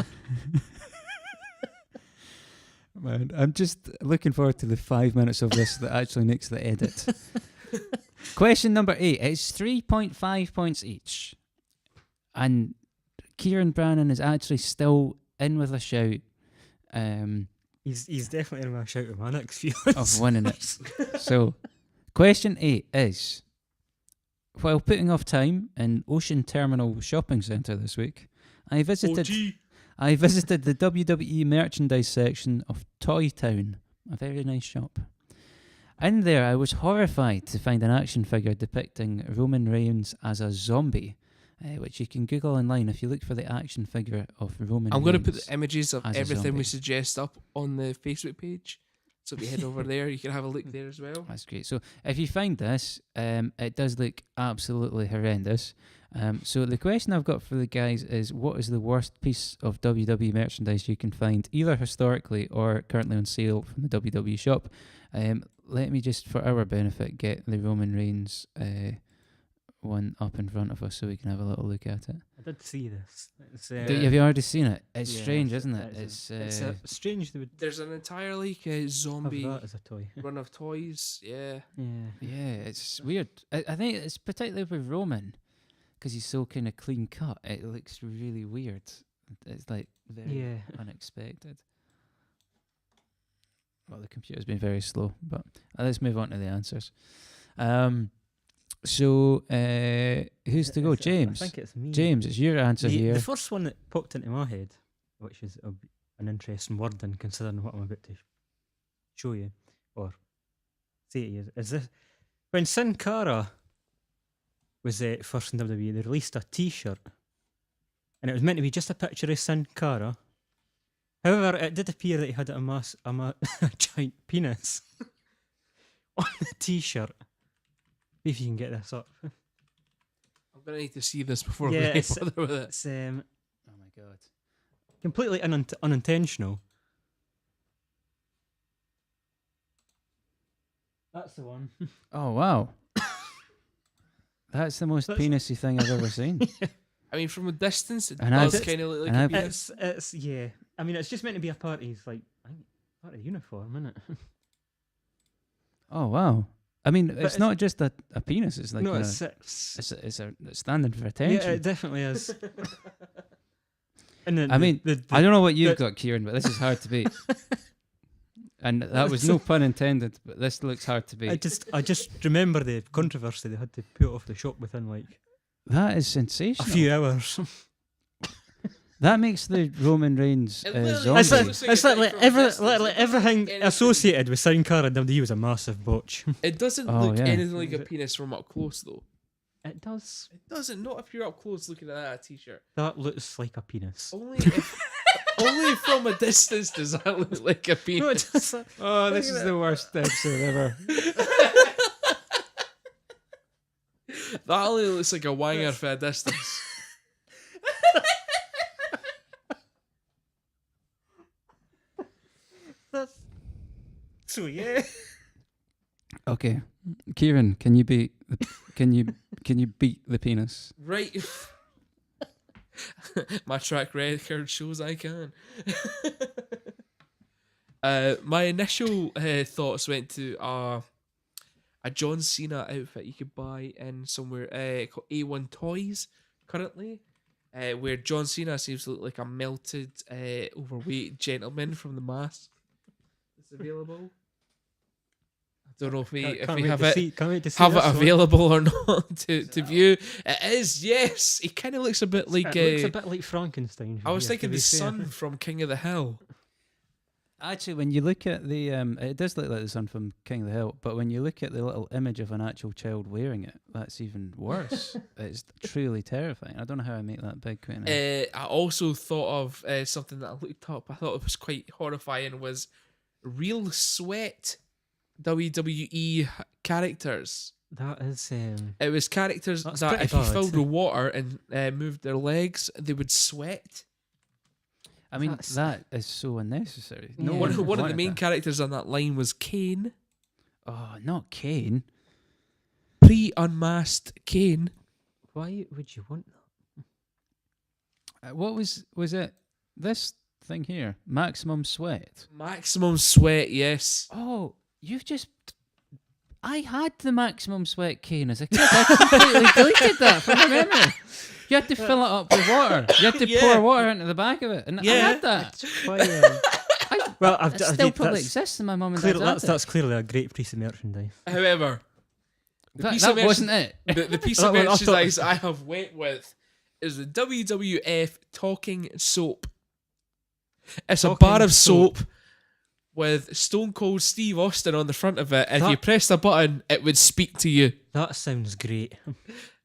Man, I'm just looking forward to the 5 minutes of this that actually makes the edit. Question number 8. It's 3.5 points each. And Kieran Brannan is actually still in with a shout He's definitely in my shout with my next few of winning it. So, question 8 is, while putting off time in Ocean Terminal Shopping Centre this week, I visited the WWE merchandise section of Toy Town, a very nice shop. In there, I was horrified to find an action figure depicting Roman Reigns as a zombie, which you can Google online if you look for the action figure of Roman I'm Reigns. going to put the images of as a everything we zombie. suggest up on the Facebook page. So if you head over there, you can have a look there as well. That's great. So if you find this, it does look absolutely horrendous. So the question I've got for the guys is, what is the worst piece of WWE merchandise you can find, either historically or currently on sale from the WWE shop? Let me just, for our benefit, get the Roman Reigns one up in front of us so we can have a little look at it. I did see this. It's, Have you already seen it? It's yeah, strange, it's- isn't it? it's strange they would There's an entire like have zombie that as a toy. run of toys. Yeah. Yeah. Yeah, it's weird. I think it's particularly with Roman, because he's so kind of clean cut. It looks really weird. It's like very Yeah. unexpected. Well, the computer's been very slow, but let's move on to the answers. So who's to go? James. I think it's me. James, it's your answer here. The first one that popped into my head, which is an interesting word in considering what I'm about to show you or say to you, is this: when Sin Cara was first in WWE, they released a T-shirt, and it was meant to be just a picture of Sin Cara. However, it did appear that he had a giant penis on the T-shirt. See if you can get this up. I'm gonna need to see this before Yeah, we it's- bother with it. It's Oh my god. completely unintentional. That's the one. Oh wow. That's the most That's- penisy thing I've ever seen. I mean, from a distance, it And I- does kind of look like and a I- penis. It's yeah. I mean, it's just meant to be a party's like I think part of the uniform, isn't it? Oh wow. I mean, But it's not just a penis. It's like no, a, it's it's standing for yeah, attention. it definitely is. And then I mean, the I don't know what you've the- got, Kieran, but this is hard to beat. And that was no pun intended, but this looks hard to beat. I just remember the controversy they had to put it off the shop within like That is a sensational. few hours. That makes the Roman Reigns It literally zombie. It's like, looks like it's a like, thing like from every, distance. like, It like doesn't everything look anything- associated with Sin Cara and WWE was a massive botch. It doesn't Oh, look yeah. anything like a penis from up close, though. It does. It doesn't. Not if you're up close looking at that T-shirt. That looks like a penis. Only if, only from a distance does that look like a penis. No, it does. Oh, this Look is at the worst episode ever. That only looks like a wanger for a distance. That's so yeah. Okay, Kieran, can you beat the penis? Right. My track record shows I can. My initial thoughts went to a John Cena outfit you could buy in somewhere called A1 Toys currently, where John Cena seems to look like a melted, overweight gentleman from The Mask. It's available. I don't know if we have it. Can't wait to see Have it this one. available or not to view. It is, yes. He kind of looks a bit like. It looks a bit like Frankenstein. I was yeah, thinking to be the fair. son from King of the Hill. Actually, when you look at the, it does look like the son from King of the Hill, but when you look at the little image of an actual child wearing it, that's even worse. It's truly terrifying. I don't know how I make that big. Quite I also thought of something that I looked up. I thought it was quite horrifying. Was real sweat WWE characters. That is. It was characters That's that pretty if you bad. filled with water and moved their legs, they would sweat. I mean, That's- that is so unnecessary. No Yeah. one, One of the wanted main that. characters on that line was Kane, Oh, not Kane. pre-unmasked Kane. Why would you want that? What was it? This thing here, maximum sweat. Maximum sweat, yes. Oh, you've just. I had the maximum sweat Kane as a kid. I completely deleted that from my memory. You had to fill it up with water. You had to Yeah. pour water into the back of it, and I Yeah. had that. It's quite. Well, I've it d- still I've- probably that's exists in my mum and clear, dad's that's attic. that's clearly a great piece of merchandise. However, the piece of That wasn't it. the piece That of one I thought- merchandise I have went with is the WWF talking soap. It's a Talking bar of soap. soap with Stone Cold Steve Austin on the front of it. If That- you pressed a button, it would speak to you. That sounds great.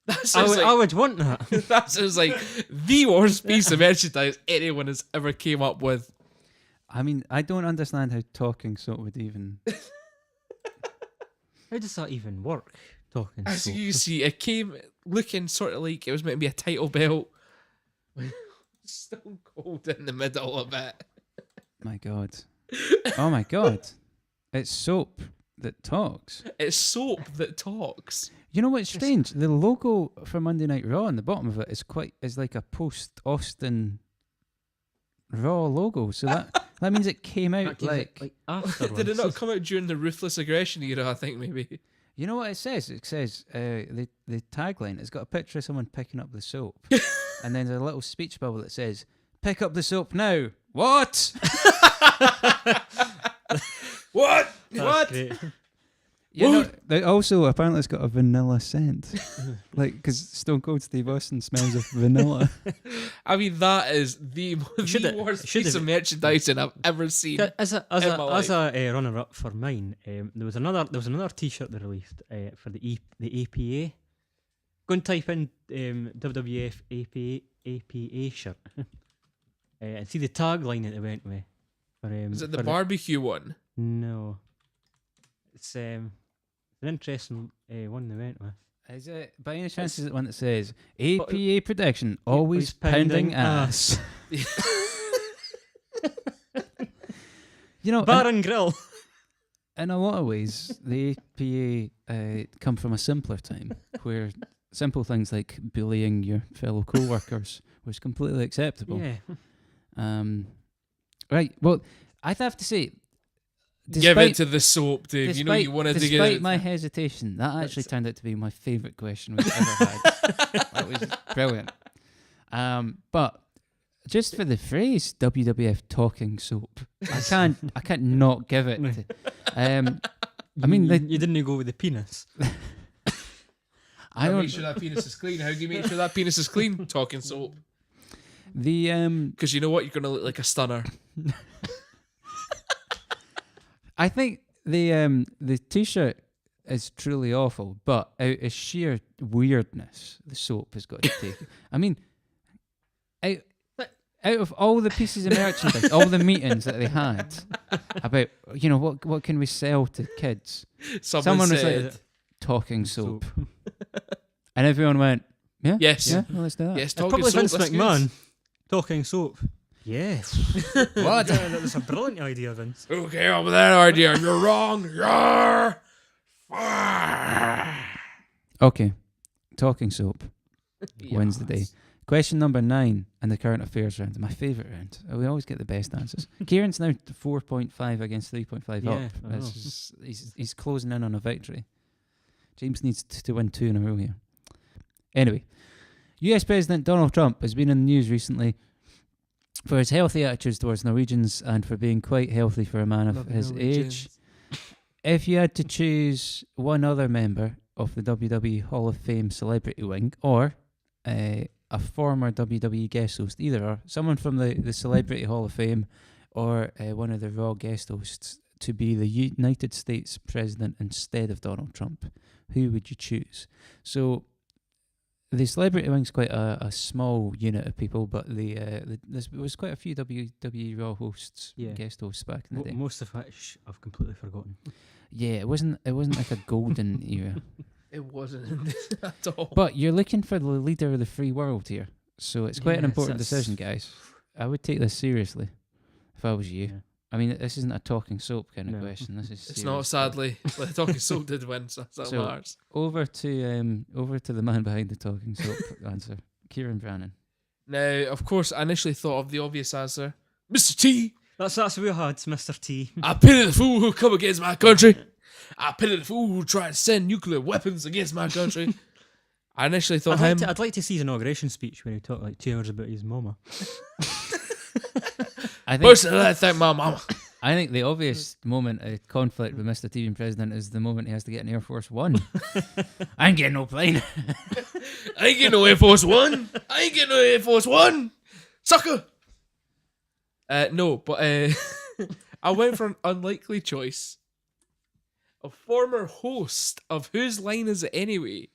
That I sounds would, I like, would want that. that sounds like the worst piece of merchandise anyone has ever came up with. I mean, I don't understand how talking soap would even. How does that even work? Talking As soap. you see, it came looking sort of like it was meant to be a title belt. Stone Cold in the middle of it. My God. Oh my God. It's soap that talks. It's soap that talks. You know what's strange? The logo for Monday Night Raw on the bottom of it is like a post Austin Raw logo. So that means it came out like afterwards. Did it not come out during the Ruthless Aggression era? I think maybe. you know what it says? It says the tagline. It's got a picture of someone picking up the soap, and then there's a little speech bubble that says, "Pick up the soap now." What? What? That's What? great. You know, they also apparently it's got a vanilla scent, like because Stone Cold Steve Austin smells of vanilla. I mean, that is the worst piece of merchandising I've ever seen. As a runner-up for mine, there was another T-shirt they released for the APA. Go and type in WWF APA shirt and see the tagline that they went with. Is it the barbecue one? No, it's an interesting one they went with. Is it by any chance? Is it one that says APA prediction always pounding ass? You know, Bar and grill. in a lot of ways, the APA come from a simpler time where simple things like bullying your fellow co-workers was completely acceptable. Yeah. Right. Well, I'd have to say, Give it to the soap, Dave. You know you wanted to get Despite it. my hesitation, that actually turned out to be my favourite question we've ever had. That was brilliant. But just for the phrase WWF talking soap, I can't not give it. I mean, you didn't go with the penis. I don't. Make sure that penis is clean. How do you make sure that penis is clean? Talking soap. Because you know what, you're gonna look like a stunner. I think the T-shirt is truly awful, but out of sheer weirdness, the soap has got to take. I mean, out of all the pieces of merchandise, all the meetings that they had about, what can we sell to kids? Someone was said, like, talking soap, and everyone went, yeah, yes, yeah, well, let's do that. yes, Probably talking soap. Vince That's McMahon good. talking soap. Yes. What? Yeah, that was a brilliant idea, Vince. Who came up with that idea? You're wrong. You're Okay, talking soap wins the day. Question number 9 in the current affairs round, my favourite round. We always get the best answers. Kieran's now 4.5 against 3.5 Yeah, up. I know. He's closing in on a victory. James needs to win 2 in a row here. Anyway, US President Donald Trump has been in the news recently for his healthy attitudes towards Norwegians and for being quite healthy for a man of Love his Norwegians. age. If you had to choose one other member of the WWE Hall of Fame celebrity wing or a former WWE guest host, either or, someone from the Celebrity Hall of Fame or one of the Raw guest hosts to be the United States president instead of Donald Trump, who would you choose? So the celebrity wing's quite a small unit of people, but there was quite a few WWE Raw hosts, Yeah. guest hosts back in the day. Most of which I've completely forgotten. Yeah, it wasn't like a golden era. It wasn't at all. But you're looking for the leader of the free world here, so it's quite an Yes, important that's- decision, guys. I would take this seriously if I was you. Yeah. I mean, this isn't a talking soap kind of No. question. This is It's not, serious. sadly. But the talking soap did win, so that's So- ours. Over to the man behind the talking soap answer, Kieran Brannan. Now, of course, I initially thought of the obvious answer. Mr. T, That's what we had, Mr. T. I pity the fool who come against my country. I pity the fool who tried to send nuclear weapons against my country. I initially thought him. I'd like to see his inauguration speech where he talked like 2 hours about his mama. I think Personally, I thank my mama. I think the obvious moment of conflict with Mr. T being president is the moment he has to get an Air Force One. I ain't getting no plane. I ain't getting no Air Force One. I ain't getting no Air Force One. Sucker. No, but I went for an unlikely choice. A former host of Whose Line Is It Anyway?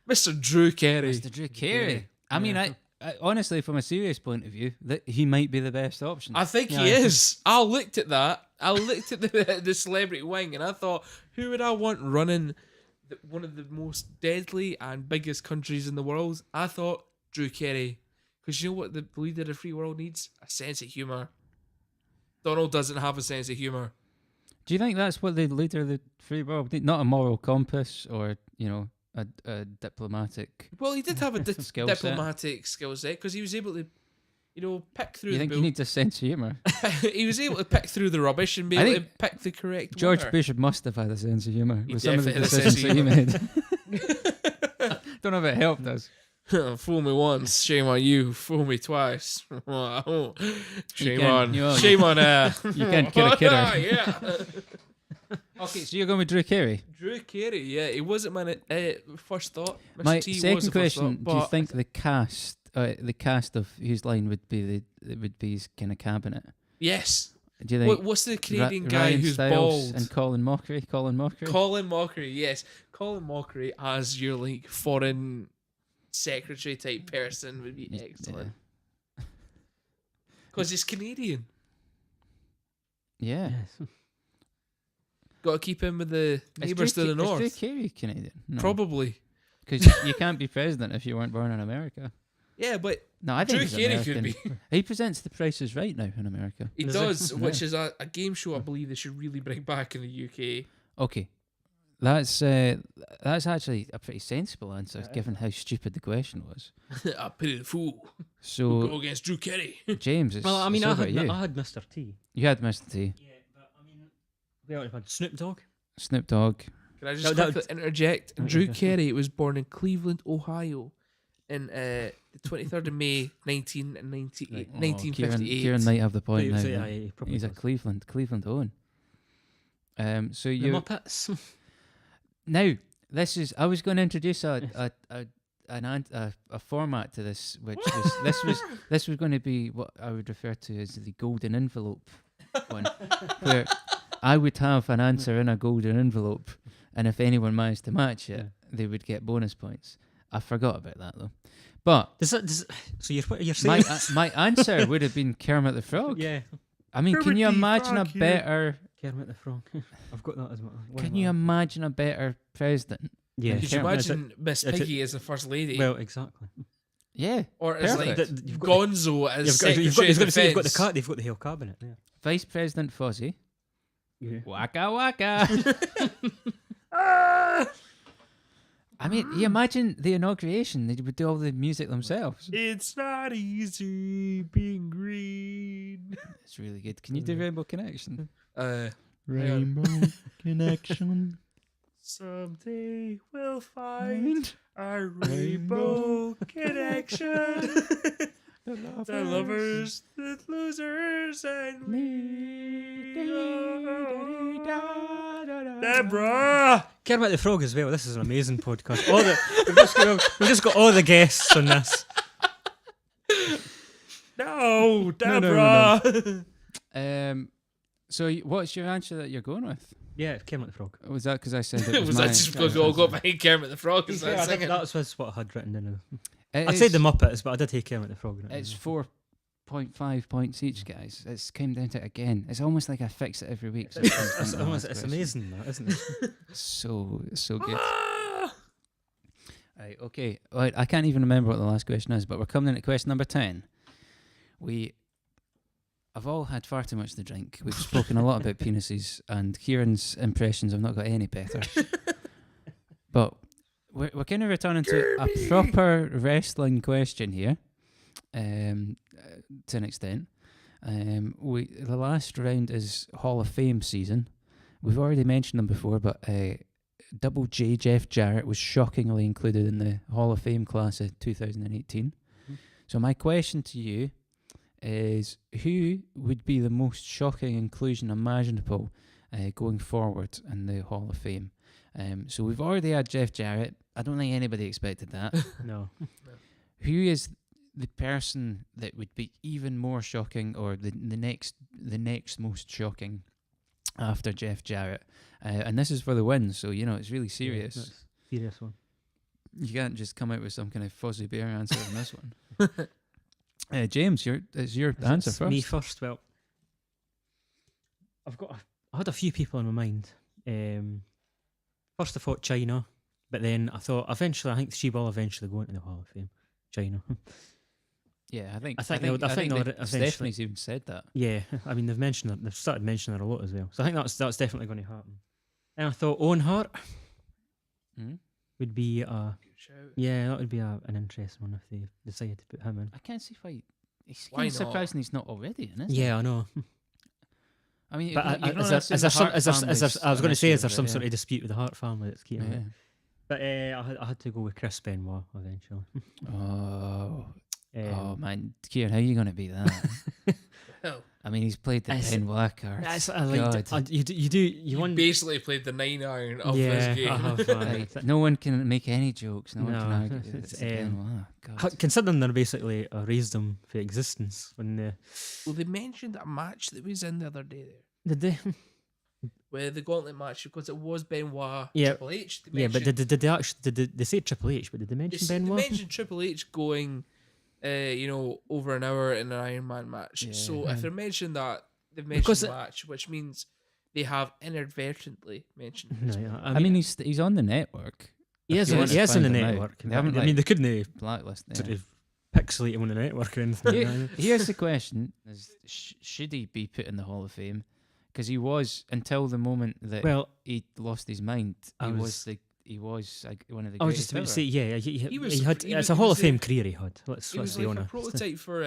Mr. Drew Carey. Mr. Drew Carey. I mean, Yeah. honestly, from a serious point of view, that he might be the best option. I think Yeah, he I think- is. I looked at that. I looked at the celebrity wing, and I thought, who would I want running one of the most deadly and biggest countries in the world? I thought Drew Carey, because you know what the leader of the free world needs? A sense of humor. Donald doesn't have a sense of humor. Do you think that's what the leader of the free world need? Not a moral compass or, a diplomatic... Well, he did have a Skill set. diplomatic skill set because he was able to, pick through You the think he bull. needs a sense of humour? He was able to pick through the rubbish and be I able to think pick the correct George winner. Bush must have had a sense of humour He with some of the definitely had a decisions sense that he made. Don't know if it helped us. Fool me once, shame on you. Fool me twice. Shame can't- on. Shame on. You can't kid a kidder. Yeah. Okay, so you're going with Drew Carey. Drew Carey. Yeah, he wasn't my first thought. Mr. My T was second the first question: thought, do you but think the cast of whose line would be his kind of cabinet? Yes. Do you think What's the Canadian guy Ryan who's Stiles bald? and Colin Mockery? Colin Mockery. Colin Mockery. Yes, Colin Mockery as your foreign secretary type person would be excellent because he's Canadian. Yeah. Yes. Got to keep him with the neighbours to the Is north. Drew Carey Canadian? No. Probably. Because you can't be president if you weren't born in America. Yeah, but No, I think Drew he's Carey could American. He presents The Price is Right now in America. he Is does, it? which is a game show I believe they should really bring back in the UK. Okay, that's actually a pretty sensible answer given how stupid the question was. I pity the fool who So go against Drew Carey. James, it's, Well, I mean, it's I over had, to you. I had Mr. T. You had Mr. T, Yeah, but I mean, we already had Snoop Dogg. Snoop Dogg. Can I just That- quickly interject? Drew yeah. Carey was born in Cleveland, Ohio, in the 23rd of May, 1958. Kieran might have the point now. Yeah, then. he probably He's a does. Cleveland own. So The you Muppets. now this is. I was going to introduce a format to this, which was this was going to be what I would refer to as the golden envelope one, where I would have an answer in a golden envelope, and if anyone managed to match it, they would get bonus points. I forgot about that though, but So you're my saying? my answer would have been Kermit the Frog. Yeah, I mean, can Kermit you the imagine Frog a here. better? Kermit the Frog. I've got that as well. Can you imagine a better president? Yeah. Could you Kermit, imagine Miss it's a- Piggy as the first lady? Well, exactly. Yeah, or as perfect. like You've got Gonzo as You've got, Secretary you've got, of you've got to say you've got the Defence. they've got the whole cabinet there. Vice President Fozzie. Yeah. Waka waka. I mean, you imagine the inauguration. They would do all the music themselves. It's not easy being green. It's really good. Can you do Rainbow Connection? Rainbow connection. Someday we'll find our rainbow connection. The lovers, the losers, and me. Deborah! Kermit the Frog as well. This is an amazing podcast. We've just got all the guests on this. No, No, Deborah! So what's your answer that you're going with? Yeah, Kermit the Frog. Was that because I said it was, Was that just because we all got behind Kermit the Frog? Is that Yeah, second? that's what I had written down. It I is- said the Muppets, but I did take Kermit the Frog. It's 4.5 points each, guys. It's came down to it again. It's almost like I fix it every week. So it comes down to the last It's question. amazing, that, isn't it? So good. Ah! Right, okay. Right, I can't even remember what the last question is, but we're coming into question number 10. I've all had far too much to drink. We've spoken a lot about penises, and Kieran's impressions have not got any better. But we're kind of returning to a proper wrestling question here, to an extent. The last round is Hall of Fame season. We've already mentioned them before, but Double J Jeff Jarrett was shockingly included in the Hall of Fame class of 2018. So my question to you is, who would be the most shocking inclusion imaginable going forward in the Hall of Fame? So we've already had Jeff Jarrett. I don't think anybody expected that. No. Who is the person that would be even more shocking, or the next most shocking after Jeff Jarrett? And this is for the win, so it's really serious. Yeah, that's a serious one. You can't just come out with some kind of fuzzy bear answer on this one. James, it's your answer It's first. Me first. Well, I had a few people in my mind. First I thought China, but then I thought eventually I think she will eventually go into the Hall of Fame. China. Yeah, I think they'll eventually. Stephanie's even said that. Yeah, I mean they've mentioned it. They've started mentioning her a lot as well. So I think that's definitely going to happen. And I thought Owen Hart Mm? would be Good shout. yeah, that would be an interesting one if they decided to put him in. I can't see why. It's Why kind of not? surprising he's not already in, isn't it? Yeah, I know. I mean, But you're not is there assume the some? Hart Is there, family's I was going to say, is there an some issue sort with of dispute with the Hart family that's keeping it, it? But I had to go with Chris Benoit eventually. Oh, Um, man, Kieran, how are you going to beat that? Well, I mean, he's played the It's- Benoit card. That's I liked God. it. You want basically played the 9-iron of yeah, this game. I have, Like, no one can make any jokes. No one can No, argue. it's, It's the Benoit. God. considering they basically raised them for existence when they Well, they mentioned a match that was in the other day there. did they Where the gauntlet match, because it was Benoit, Yeah. Triple H. They yeah, but mentioned- did they actually they say Triple H, but did they they, mention they Benoit? mentioned Triple H going, over an hour in an Iron Man match. Yeah. So if they mentioned that, they've mentioned Because the match, which means they have inadvertently mentioned No, this. yeah, I mean, he's on the network. he if is you want to in the find him out. network. They haven't, I mean, they couldn't Blacklist. sort Yeah. of pixelate him on the network or anything. like that. Here's the question: should he be put in the Hall of Fame? Because he was until the moment that Well, he lost his mind. I He was- was like one of the. I was greatest just about to ever. say, yeah, He was- he had. he It's was- a he Hall was of Fame the- career he had. Let's He was be like a honest. prototype for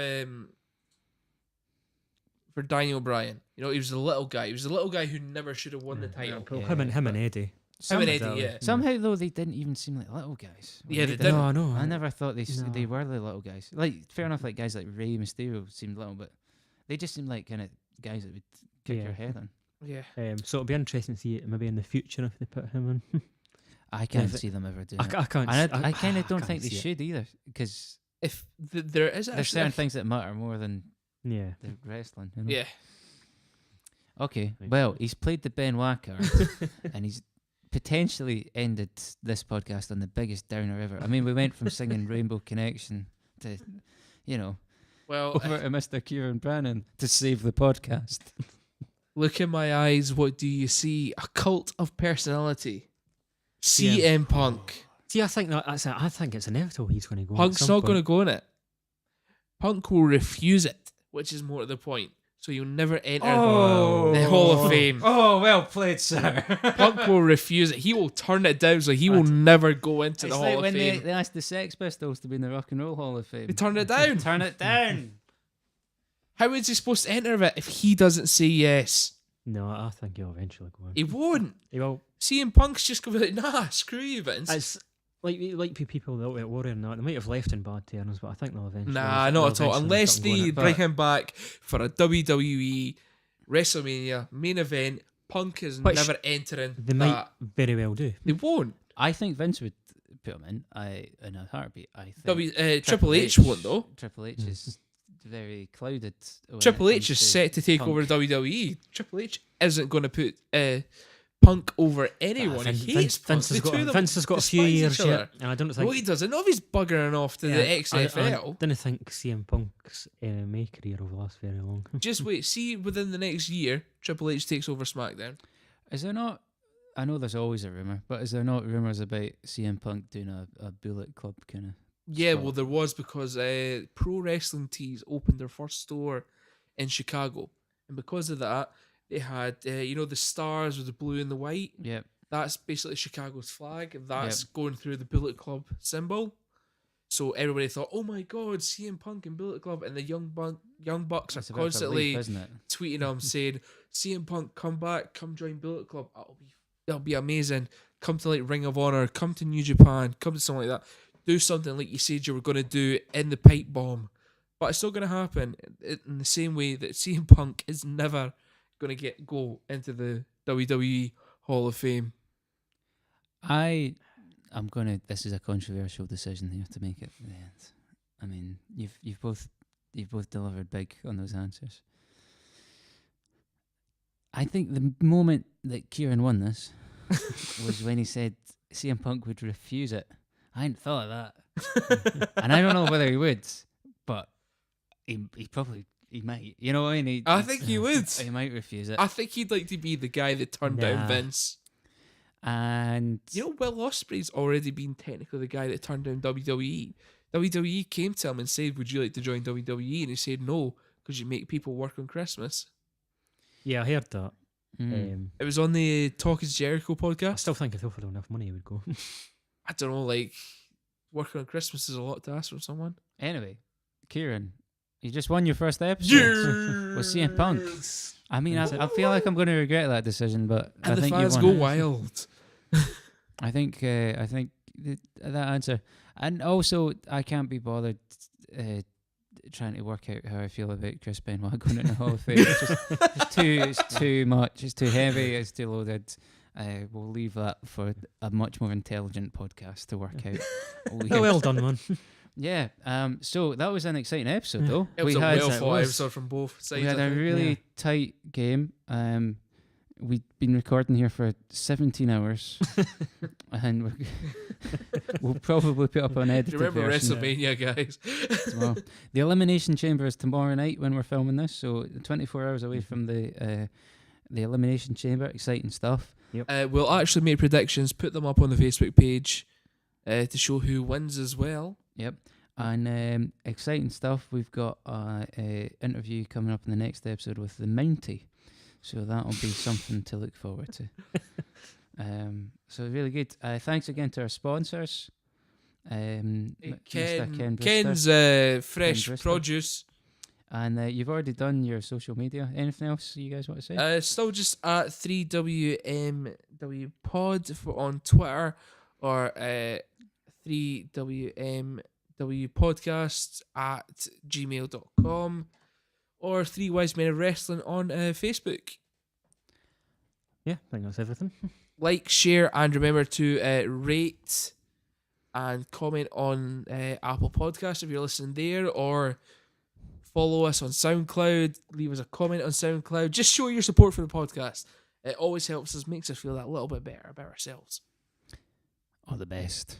Daniel Bryan. You know, he was the little guy. He was the little guy who never should have won the title. Well, Yeah, him and Eddie. Him Some- and Eddie, Exactly. yeah. Somehow though, they didn't even seem like little guys. when Yeah, they did didn't. it. No, no. I never thought they No. were the little guys. Like fair enough, like guys like Rey Mysterio seemed little, but they just seemed like kind of guys that would kick Yeah. your head in. Yeah. So it'll be interesting to see it maybe in the future if they put him in. I can't if it- see them ever doing I, it. I can't. And I kind of don't can't think they see it. should either, because If there is there's actually certain things that matter more than Yeah. the wrestling. You know? Yeah. Okay. Right. Well, he's played the Benoit card, and he's potentially ended this podcast on the biggest downer ever. I mean, we went from singing Rainbow Connection to, Well, over to Mr. Kieran Brannan to save the podcast. look in my eyes. What do you see? A cult of personality. CM Punk. See, I think I think it's inevitable he's going to go. Punk's not going to go in it. Punk will refuse it, which is more to the point. So you'll never enter the Hall of Fame. Oh, well played, sir. Punk will refuse it. He will turn it down, so he will never go into It's the like Hall when of Fame. they asked the Sex Pistols to be in the Rock and Roll Hall of Fame. They turned it down. Turn it down. How is he supposed to enter it if he doesn't say yes? No, I think he'll eventually go in. He won't. He will. CM Punk's just going to be like, nah, screw you, Vince. It's like people that at Warrior and that they might have left in bad terms, but I think they'll eventually. Nah, they'll not at all. eventually Unless start going they it. bring him back for a WWE WrestleMania main event. Punk is Which never entering They that. might very well do. They won't. I think Vince would put him in. In a heartbeat. I think Triple H won't, though. Triple H is very clouded. when Triple it H comes is to set to take Punk. over WWE. Triple H isn't going to put Punk over anyone. He hates Punk. Vince has got a few despise each years other. yet, and I don't think. No, he doesn't. No, he's buggering off to the XFL. I didn't think CM Punk's MMA career will last very long. Just wait. See, within the next year, Triple H takes over SmackDown. Is there not? I know there's always a rumor, but is there not rumors about CM Punk doing a Bullet Club kind of? Yeah, Stop. well, there was because Pro Wrestling Tees opened their first store in Chicago, and because of that, they had the stars with the blue and the white. Yep. That's basically Chicago's flag, and that's going through the Bullet Club symbol. So everybody thought, "Oh my God, CM Punk and Bullet Club," and the Young Bucks It's are a bit of a constantly leap, isn't it? tweeting them saying, "CM Punk, come back, come join Bullet Club. That'll be amazing. Come to like Ring of Honor, come to New Japan, come to something like that. Do something like you said you were going to do in the pipe bomb." But it's not going to happen in the same way that CM Punk is never going to go into the WWE Hall of Fame. I'm gonna. This is a controversial decision here to make it. The end. I mean, you've both delivered big on those answers. I think the moment that Kieran won this was when he said CM Punk would refuse it, I hadn't thought of that. And I don't know whether he would, but he might. You know what I mean? I think he would. He might refuse it. I think he'd like to be the guy that turned Nah. down Vince. And You know, Will Ospreay's already been technically the guy that turned down WWE. WWE came to him and said, "Would you like to join WWE?" And he said no, because you make people work on Christmas. Yeah, I heard that. It was on the Talk Is Jericho I podcast. still think if he offered enough money, he would go. I don't know, like, working on Christmas is a lot to ask from someone. anyway, Kieran, you just won your first episode with CM Punk. I mean, I feel like I'm going to regret that decision, but And I the think fans you go won. wild. I think that answer, and also I can't be bothered trying to work out how I feel about Chris Benoit going in the Hall of Fame. It's too much. It's too heavy. It's too loaded. We'll leave that for a much more intelligent podcast to work out. Oh, well done, man. Yeah. So that was an exciting episode, though. It was we a had well-thought episode from both sides. we had I a think. really tight game. We've been recording here for 17 hours, and we'll probably put up an edited Remember version WrestleMania, guys. as well. The Elimination Chamber is tomorrow night when we're filming this, so 24 hours away from the Elimination Chamber. Exciting stuff. We'll actually make predictions, put them up on the Facebook page to show who wins as well. Yep. And exciting stuff. We've got a interview coming up in the next episode with the Mountie. So that'll be something to look forward to. So really good. Thanks again to our sponsors. Mr. Ken Brewster. Ken's fresh Brewster. produce. And you've already done your social media. Anything else you guys want to say? Still just at 3WMW Pod on Twitter, or 3WMW Podcast at gmail.com, or 3 Wise Men of Wrestling on Facebook. Yeah, I think that's everything. Like, share, and remember to rate and comment on Apple Podcasts if you're listening there, or follow us on SoundCloud, leave us a comment on SoundCloud. Just show your support for the podcast. It always helps us, makes us feel that little bit better about ourselves. All the best.